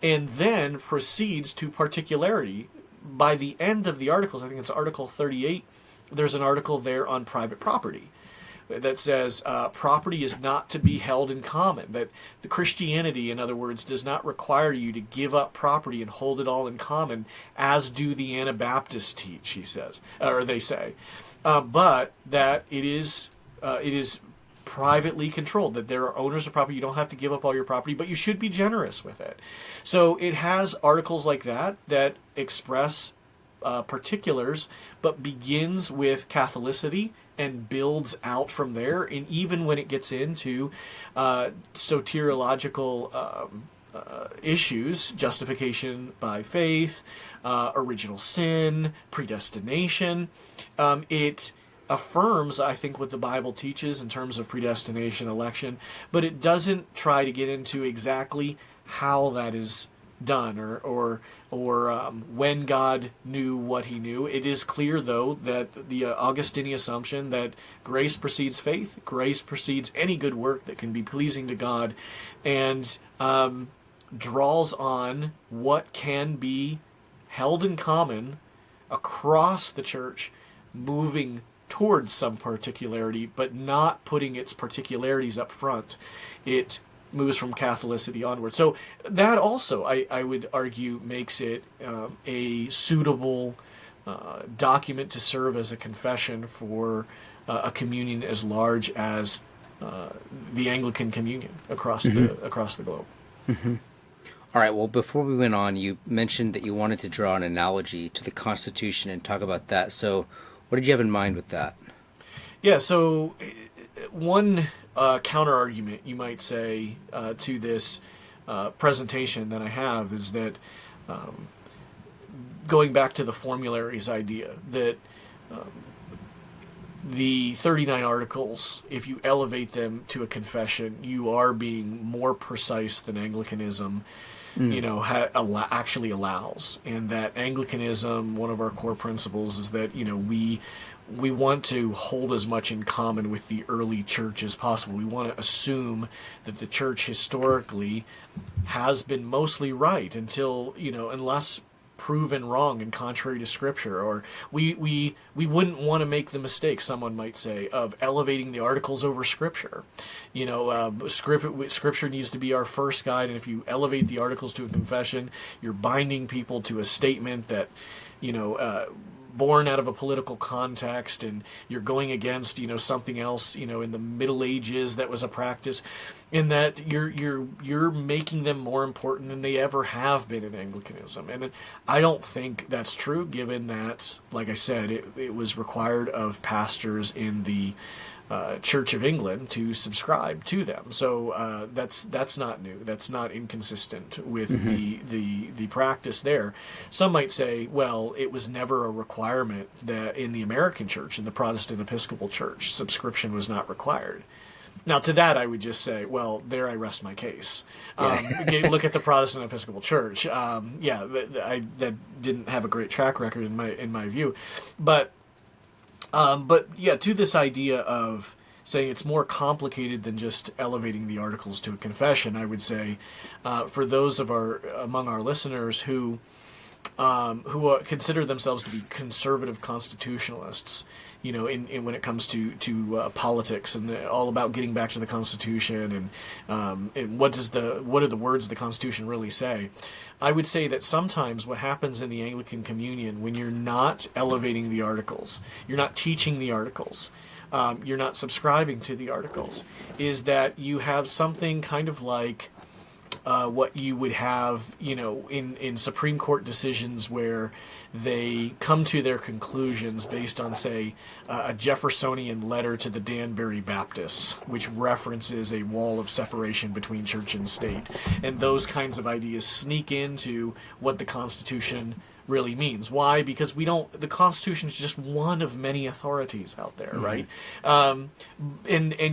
and then proceeds to particularity. By the end of the articles, I think it's Article 38, there's an article there on private property that says property is not to be held in common, that the Christianity, in other words, does not require you to give up property and hold it all in common, as do the Anabaptists teach, he says, or they say, but that it is privately controlled, that there are owners of property. You don't have to give up all your property, but you should be generous with it. So it has articles like that express particulars, but begins with Catholicity and builds out from there. And even when it gets into soteriological issues, justification by faith, original sin, predestination, it affirms, I think, what the Bible teaches in terms of predestination, election, but it doesn't try to get into exactly how that is done or when God knew what He knew. It is clear, though, that the Augustinian assumption that grace precedes faith, grace precedes any good work that can be pleasing to God, and draws on what can be held in common across the church, moving towards some particularity, but not putting its particularities up front. It moves from Catholicity onward. So that also, I would argue, makes it a suitable document to serve as a confession for a communion as large as the Anglican communion across the globe. Mm-hmm. All right, well, before we went on, you mentioned that you wanted to draw an analogy to the Constitution and talk about that. So what did you have in mind with that? Yeah, so one counter-argument, you might say, to this presentation that I have is that going back to the formularies idea, that the 39 articles, if you elevate them to a confession, you are being more precise than Anglicanism actually allows. And that Anglicanism, one of our core principles is that, we want to hold as much in common with the early church as possible. We want to assume that the church historically has been mostly right until, unless proven wrong and contrary to Scripture, or we wouldn't want to make the mistake, someone might say, of elevating the articles over Scripture. Scripture needs to be our first guide, and if you elevate the articles to a confession, you're binding people to a statement that, born out of a political context, and you're going against, something else, in the Middle Ages that was a practice, in that you're making them more important than they ever have been in Anglicanism. And I don't think that's true, given that, like I said, it was required of pastors in the Church of England to subscribe to them. So that's not new. That's not inconsistent with the practice there. Some might say, well, it was never a requirement that in the American Church, in the Protestant Episcopal Church, subscription was not required. Now, to that, I would just say, well, there I rest my case. Look at the Protestant Episcopal Church. That didn't have a great track record in my view, but yeah, to this idea of saying it's more complicated than just elevating the articles to a confession, I would say, for those among our listeners who consider themselves to be conservative constitutionalists, in when it comes to politics and all about getting back to the Constitution and what are the words of the Constitution really say. I would say that sometimes what happens in the Anglican Communion, when you're not elevating the articles, you're not teaching the articles, you're not subscribing to the articles, is that you have something kind of like what you would have, in Supreme Court decisions where they come to their conclusions based on, say, a Jeffersonian letter to the Danbury Baptists, which references a wall of separation between church and state. And those kinds of ideas sneak into what the Constitution really means. Why? Because the Constitution is just one of many authorities out there, right? And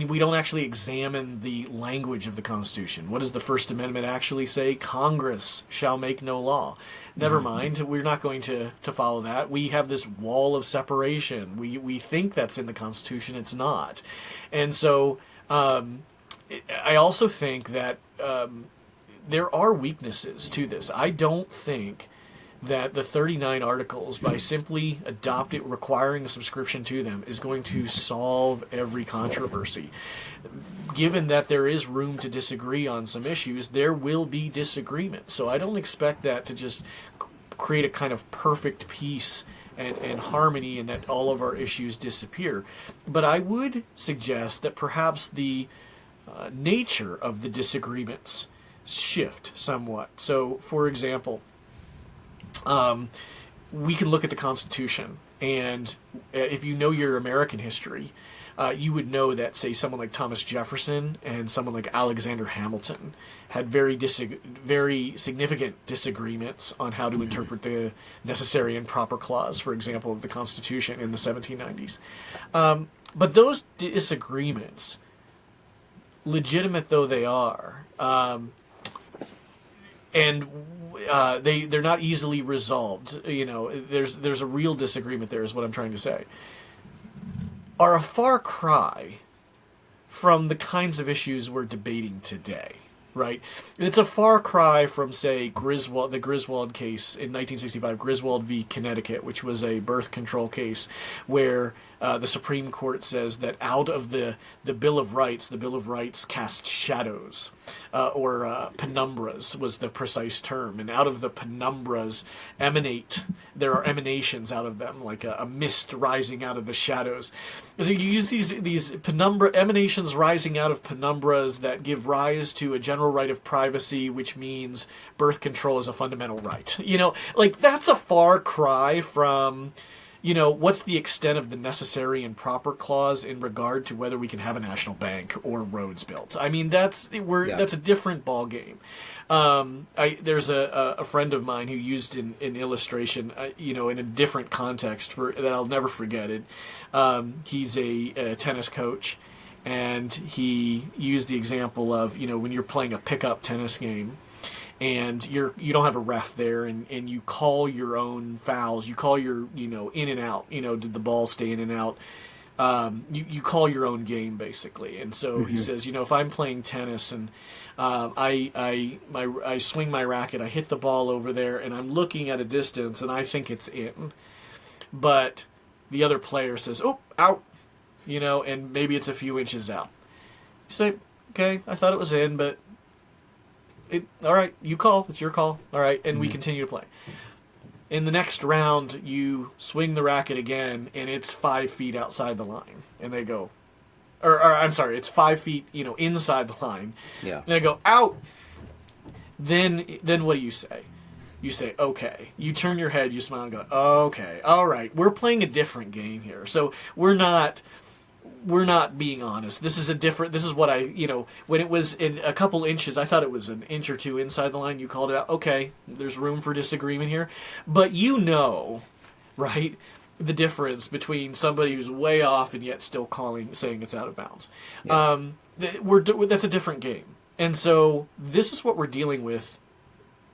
we don't actually examine the language of the Constitution. What does the First Amendment actually say? Congress shall make no law. Never mind, we're not going to follow that. We have this wall of separation. We think that's in the Constitution. It's not. And so I also think that there are weaknesses to this. I don't think that the 39 articles, by simply requiring a subscription to them, is going to solve every controversy. Given that there is room to disagree on some issues, there will be disagreement. So I don't expect that to just create a kind of perfect peace and harmony and that all of our issues disappear. But I would suggest that perhaps the nature of the disagreements shift somewhat. So, for example, we can look at the Constitution, and if you know your American history, you would know that, say, someone like Thomas Jefferson and someone like Alexander Hamilton had very significant disagreements on how to interpret the necessary and proper clause, for example, of the Constitution in the 1790s. But those disagreements, legitimate though they are, and they're not easily resolved. There's a real disagreement there, is what I'm trying to say, are a far cry from the kinds of issues we're debating today, right? It's a far cry from, say, the Grisswald case in 1965, Grisswald v. Connecticut, which was a birth control case where the Supreme Court says that out of the Bill of Rights cast shadows, or penumbras was the precise term, and out of the penumbras there are emanations out of them, like a mist rising out of the shadows. So you use these emanations rising out of penumbras that give rise to a general right of privacy, which means birth control is a fundamental right. That's a far cry from what's the extent of the necessary and proper clause in regard to whether we can have a national bank or roads built? I mean, that's a different ball game. There's a friend of mine who used in illustration, in a different context that I'll never forget it. He's a tennis coach, and he used the example of, when you're playing a pickup tennis game, and you don't have a ref there, and you call your own fouls, you call your in and out, did the ball stay in and out, you call your own game basically. And so he says, if I'm playing tennis and I swing my racket, I hit the ball over there, and I'm looking at a distance and I think it's in, but the other player says, oh, out, and maybe it's a few inches out. You say, okay, I thought it was in, but all right, you call. It's your call. All right, and we continue to play. In the next round, you swing the racket again, and it's 5 feet outside the line. And they go, or I'm sorry, it's 5 feet, inside the line. Yeah. And they go, out. Then what do you say? You say, okay. You turn your head, you smile, and go, okay, all right. We're playing a different game here. So we're not being honest. This is what I, when it was in a couple inches, I thought it was an inch or two inside the line. You called it out. Okay, there's room for disagreement here. But right, the difference between somebody who's way off and yet still saying it's out of bounds. Yeah. That's a different game. And so this is what we're dealing with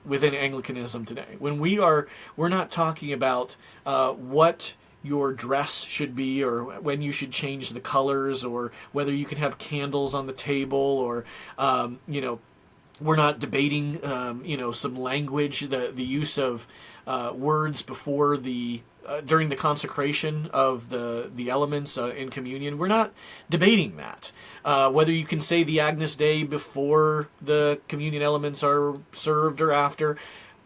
within Anglicanism today. When we're not talking about what your dress should be, or when you should change the colors, or whether you can have candles on the table, or we're not debating some language, the use of words before during the consecration of the elements in communion. We're not debating that. Whether you can say the Agnus Dei before the communion elements are served or after.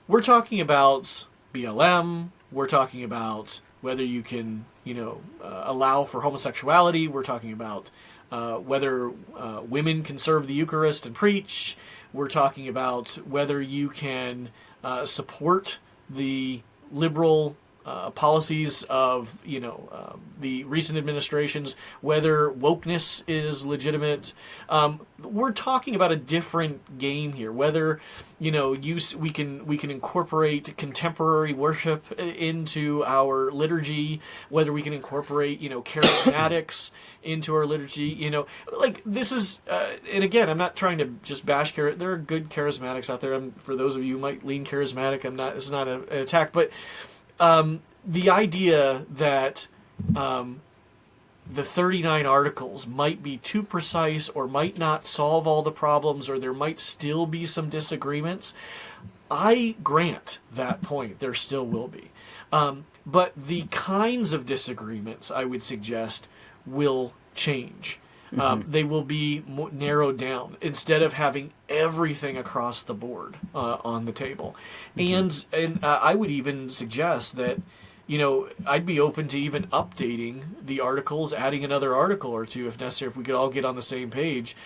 We're talking about BLM. We're talking about whether you can, allow for homosexuality. We're talking about whether women can serve the Eucharist and preach. We're talking about whether you can support the liberal policies of, the recent administrations, whether wokeness is legitimate. We're talking about a different game here. Whether, we can incorporate contemporary worship into our liturgy. Whether we can incorporate, charismatics into our liturgy. This is, and again, I'm not trying to just bash there are good charismatics out there. For those of you who might lean charismatic, this is not an attack, but the idea that the 39 articles might be too precise or might not solve all the problems, or there might still be some disagreements, I grant that point. There still will be. But the kinds of disagreements, I would suggest, will change. They will be narrowed down instead of having everything across the board on the table. And I would even suggest that, I'd be open to even updating the articles, adding another article or two if necessary, if we could all get on the same page,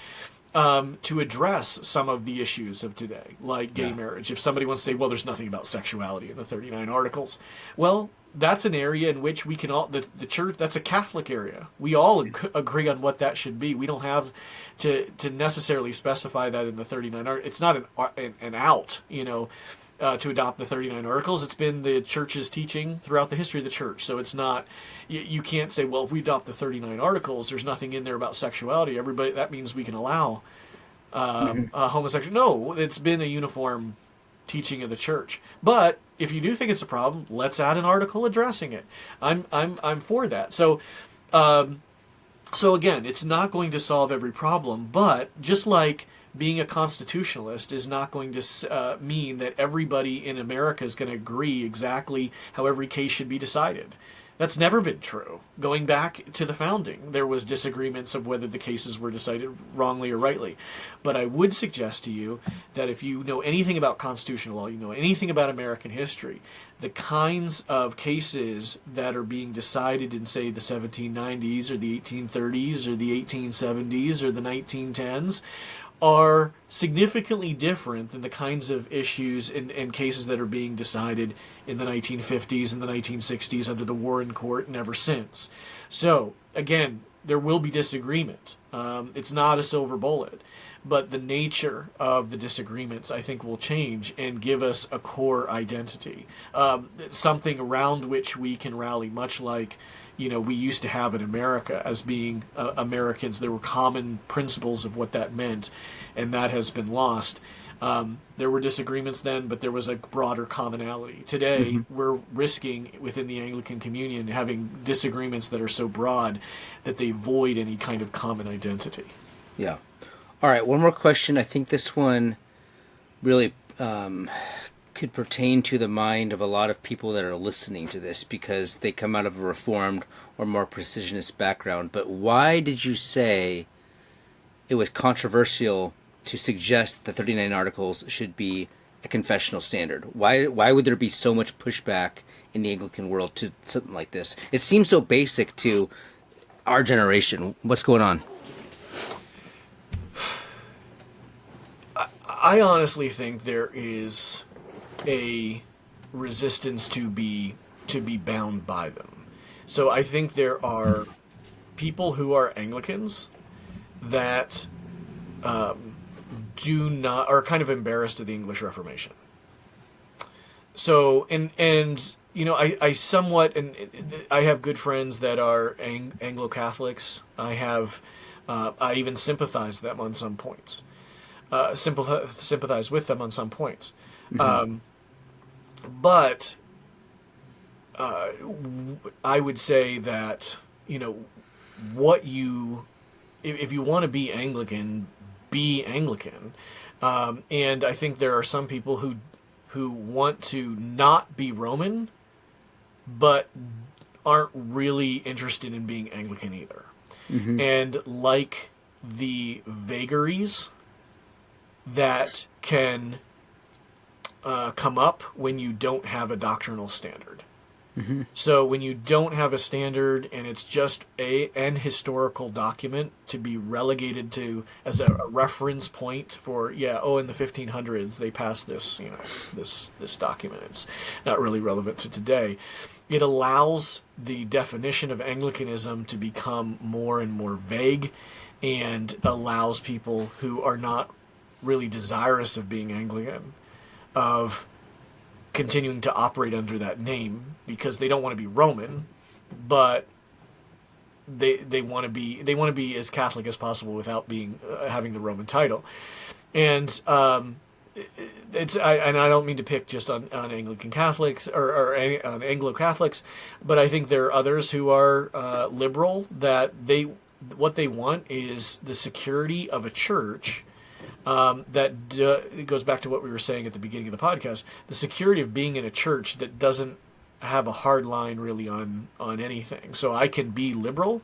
to address some of the issues of today, like gay marriage. If somebody wants to say, well, there's nothing about sexuality in the 39 articles, well, that's an area in which we can all, the church, that's a Catholic area. We all agree on what that should be. We don't have to necessarily specify that in the 39 articles. It's not an out, to adopt the 39 articles. It's been the church's teaching throughout the history of the church. So it's not, you can't say, well, if we adopt the 39 articles, there's nothing in there about sexuality. That means we can allow homosexuality. No, it's been a uniform teaching of the church. But if you do think it's a problem, let's add an article addressing it. I'm for that. So again, it's not going to solve every problem, but just like being a constitutionalist is not going to mean that everybody in America is going to agree exactly how every case should be decided. That's never been true. Going back to the founding, there was disagreements of whether the cases were decided wrongly or rightly. But I would suggest to you that if you know anything about constitutional law, you know anything about American history, the kinds of cases that are being decided in, say, the 1790s or the 1830s or the 1870s or the 1910s are significantly different than the kinds of issues and cases that are being decided in the 1950s and the 1960s under the Warren Court and ever since. So, again, there will be disagreement. It's not a silver bullet, but the nature of the disagreements, I think, will change and give us a core identity, something around which we can rally, much like we used to have in America as being Americans. There were common principles of what that meant, and that has been lost. There were disagreements then, but there was a broader commonality. Today, we're risking within the Anglican communion having disagreements that are so broad that they void any kind of common identity. Yeah. All right, one more question. I think this one really could pertain to the mind of a lot of people that are listening to this because they come out of a Reformed or more precisionist background. But why did you say it was controversial to suggest the 39 Articles should be a confessional standard? Why would there be so much pushback in the Anglican world to something like this? It seems so basic to our generation. What's going on? I honestly think there is a resistance to be bound by them. So I think there are people who are Anglicans that do not, are kind of embarrassed of the English Reformation. So and I somewhat, and I have good friends that are Anglo-Catholics. I even sympathize them on some points. Sympathize with them on some points. But I would say that, if you want to be Anglican, be Anglican. And I think there are some people who want to not be Roman, but aren't really interested in being Anglican either. And like the vagaries that can come up when you don't have a doctrinal standard. So when you don't have a standard and it's just an historical document to be relegated to as a reference point for, in the 1500s they passed this, this document. It's not really relevant to today. It allows the definition of Anglicanism to become more and more vague and allows people who are not really desirous of being Anglican of continuing to operate under that name because they don't want to be Roman, but they want to be as Catholic as possible without being having the Roman title. And I don't mean to pick just on Anglican Catholics or on Anglo Catholics, but I think there are others who are liberal that what they want is the security of a church. It goes back to what we were saying at the beginning of the podcast, the security of being in a church that doesn't have a hard line really on anything. So I can be liberal,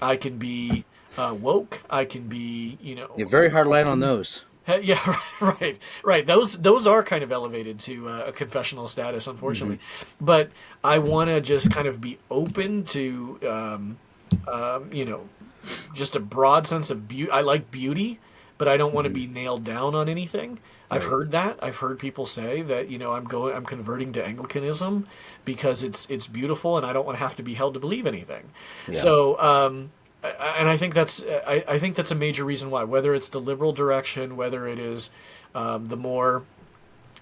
I can be woke, I can be, A very hard line on those. Yeah, right. Those are kind of elevated to a confessional status, unfortunately. But I want to just kind of be open to, just a broad sense of beauty. I like beauty, but I don't want to be nailed down on anything. I've heard that. I've heard people say that, I'm converting to Anglicanism because it's beautiful and I don't want to have to be held to believe anything. Yeah. So, and I think that's a major reason why, whether it's the liberal direction, whether it is the more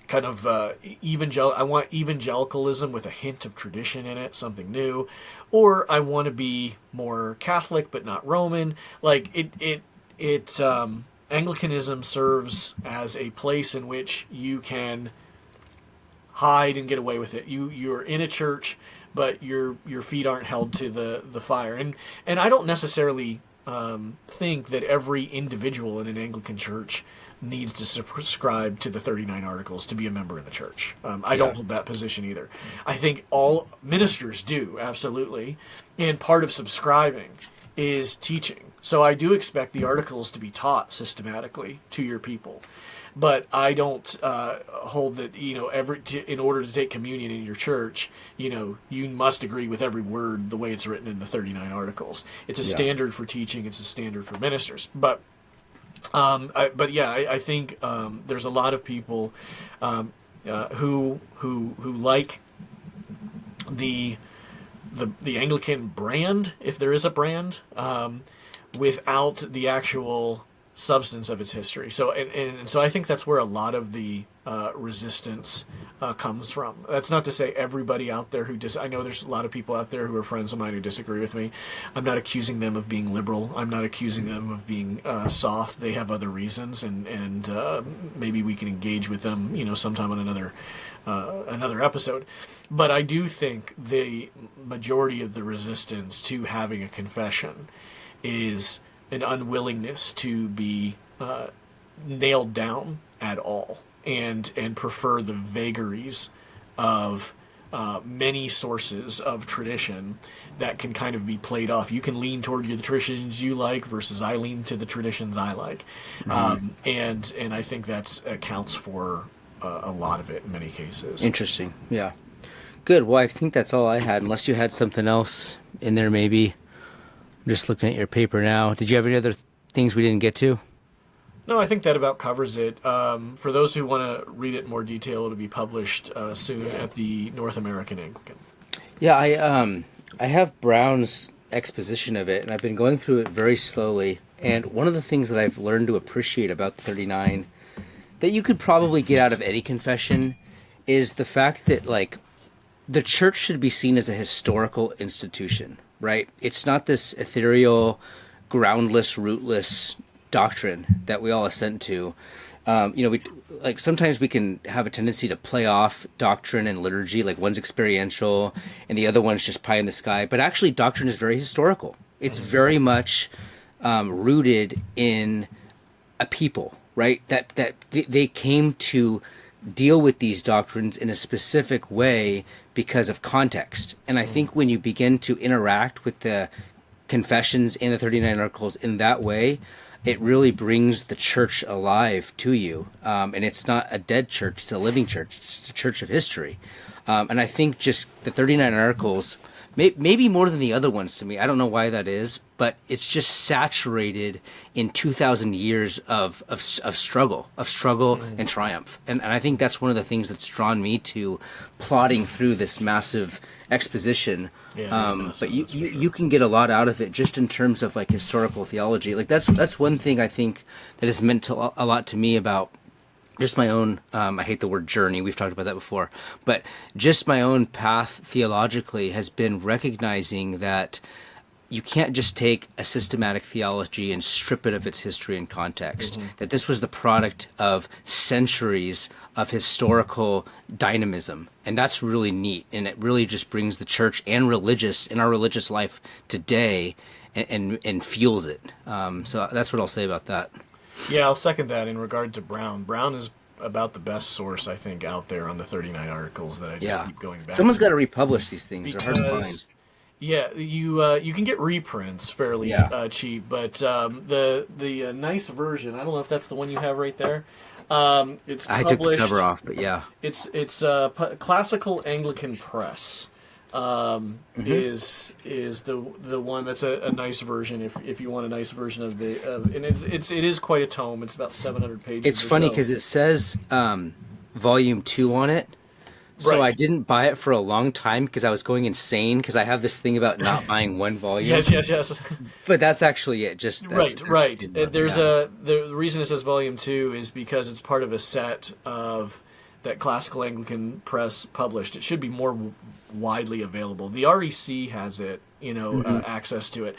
kind of I want evangelicalism with a hint of tradition in it, something new, or I want to be more Catholic but not Roman. Like it Anglicanism serves as a place in which you can hide and get away with it. You're in a church, but your feet aren't held to the fire. And I don't necessarily think that every individual in an Anglican church needs to subscribe to the 39 Articles to be a member in the church. I don't hold that position either. I think all ministers do, absolutely. And part of subscribing is teaching. So I do expect the Articles to be taught systematically to your people. But I don't hold that, in order to take communion in your church, you must agree with every word the way it's written in the 39 Articles. It's a standard for teaching. It's a standard for ministers. But I think there's a lot of people who like the Anglican brand, if there is a brand, without the actual substance of its history. So so I think that's where a lot of the resistance comes from. That's not to say everybody out there I know there's a lot of people out there who are friends of mine who disagree with me. I'm not accusing them of being liberal. I'm not accusing them of being soft. They have other reasons, and maybe we can engage with them, sometime on another episode. But I do think the majority of the resistance to having a confession is an unwillingness to be nailed down at all, and prefer the vagaries of many sources of tradition that can kind of be played off. You can lean toward the traditions you like versus I lean to the traditions I like. And I think that accounts for a lot of it in many cases. Interesting. Yeah. Good. Well, I think that's all I had, unless you had something else in there maybe. I'm just looking at your paper now. Did you have any other things we didn't get to? No, I think that about covers it. For those who want to read it in more detail, it'll be published soon at the North American Anglican. Yeah, I have Brown's exposition of it, and I've been going through it very slowly. And one of the things that I've learned to appreciate about the 39 that you could probably get out of any confession is the fact that, like, the church should be seen as a historical institution, right? It's not this ethereal, groundless, rootless doctrine that we all assent to. Sometimes we can have a tendency to play off doctrine and liturgy, like one's experiential and the other one's just pie in the sky. But actually, doctrine is very historical. It's very much rooted in a people, right? That they came to deal with these doctrines in a specific way because of context. And I think when you begin to interact with the confessions and the 39 articles in that way, it really brings the church alive to you. And it's not a dead church, it's a living church. It's a church of history. And I think just the 39 articles, maybe more than the other ones to me, I don't know why that is, but it's just saturated in 2,000 years of struggle and triumph. And I think that's one of the things that's drawn me to plodding through this massive exposition. But you can get a lot out of it just in terms of like historical theology. Like that's one thing I think that has meant a lot to me about just my own, I hate the word journey, we've talked about that before, but just my own path theologically has been recognizing that you can't just take a systematic theology and strip it of its history and context, that this was the product of centuries of historical dynamism. And that's really neat. And it really just brings the church and our religious life today and fuels it. So that's what I'll say about that. Yeah, I'll second that in regard to Brown. Brown is about the best source, I think, out there on the 39 articles that I just keep going back Someone's to. got to republish these things. They're hard to find. Yeah, you can get reprints fairly cheap, but the nice version, I don't know if that's the one you have right there. It's published, I took the cover off, but yeah. It's Classical Anglican Press. Is the one that's a nice version if you want a nice version of and it is quite a tome. It's about 700 pages. It's funny because it says volume 2 on it. So right. I didn't buy it for a long time because I was going insane because I have this thing about not buying one volume. Yes. But that's actually it. Right. There's the reason it says volume 2 is because it's part of a set of that Classical Anglican Press published. It should be more widely available. The REC has it, access to it.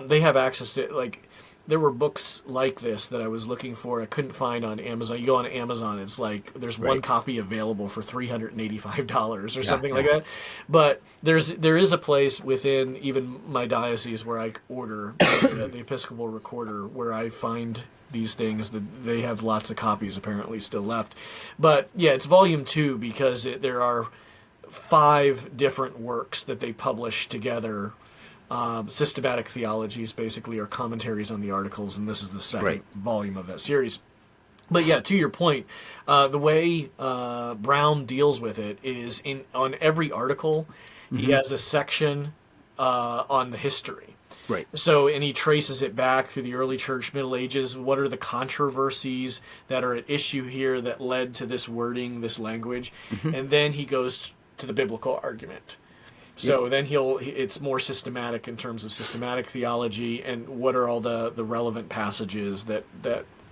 They have access to it. Like, there were books like this that I was looking for. I couldn't find on Amazon. You go on Amazon, it's like there's one copy available for $385 or something like that. But there is a place within even my diocese where I order the Episcopal Recorder where I find these things. That they have lots of copies apparently still left. But yeah, it's volume 2 because there are 5 different works that they publish together. Systematic theologies, basically, or commentaries on the articles, and this is the second volume of that series. But yeah, to your point, the way Brown deals with it is on every article, he has a section on the history. Right. So, and he traces it back through the early church, Middle Ages. What are the controversies that are at issue here that led to this wording, this language? And then he goes to the biblical argument. So then it's more systematic in terms of systematic theology and what are all the relevant passages that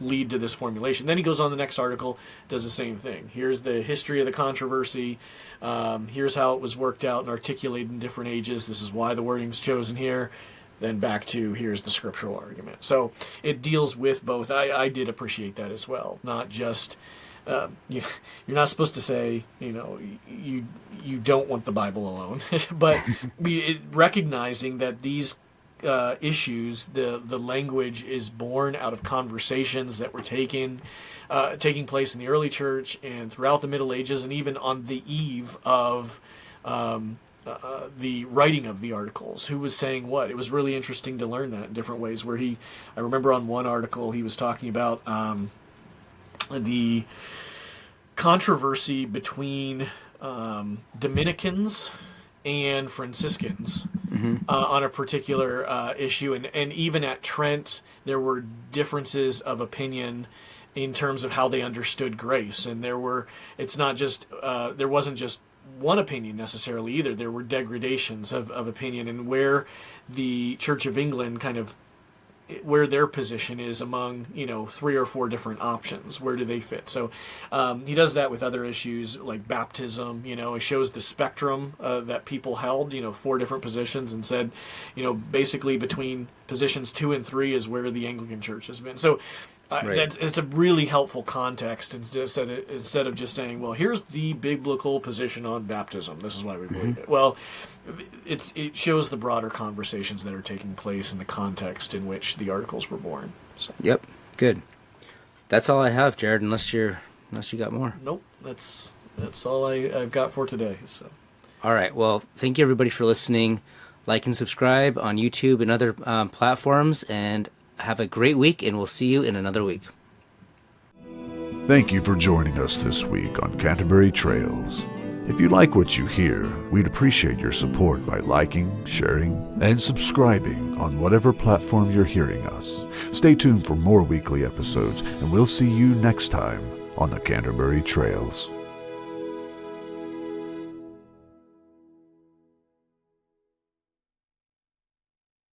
lead to this formulation. Then he goes on the next article, does the same thing. Here's the history of the controversy. Here's how it was worked out and articulated in different ages. This is why the wording's chosen here. Then back to here's the scriptural argument. So it deals with both. I did appreciate that as well. Not just you're not supposed to say you don't want the Bible alone, but recognizing that these issues, the language is born out of conversations that were taking place in the early church and throughout the Middle Ages, and even on the eve of the writing of the articles. Who was saying what? It was really interesting to learn that in different ways. Where I remember on one article he was talking about the controversy between Dominicans and Franciscans on a particular issue, and even at Trent there were differences of opinion in terms of how they understood grace, and there wasn't just one opinion necessarily either. There were degradations of opinion, and where the Church of England where their position is among 3 or 4 different options. Where do they fit? So he does that with other issues like baptism. It shows the spectrum that people held. 4 different positions, and said, basically between positions 2 and 3 is where the Anglican Church has been. So it's a really helpful context instead of just saying, well, here's the biblical position on baptism. This is why we believe it. Well, it shows the broader conversations that are taking place in the context in which the articles were born. So. Yep, good. That's all I have, Jared. Unless you got more. Nope, that's all I've got for today. So. All right. Well, thank you everybody for listening. Like and subscribe on YouTube and other platforms, and have a great week, and we'll see you in another week. Thank you for joining us this week on Canterbury Trails. If you like what you hear, we'd appreciate your support by liking, sharing, and subscribing on whatever platform you're hearing us. Stay tuned for more weekly episodes, and we'll see you next time on the Canterbury Trails.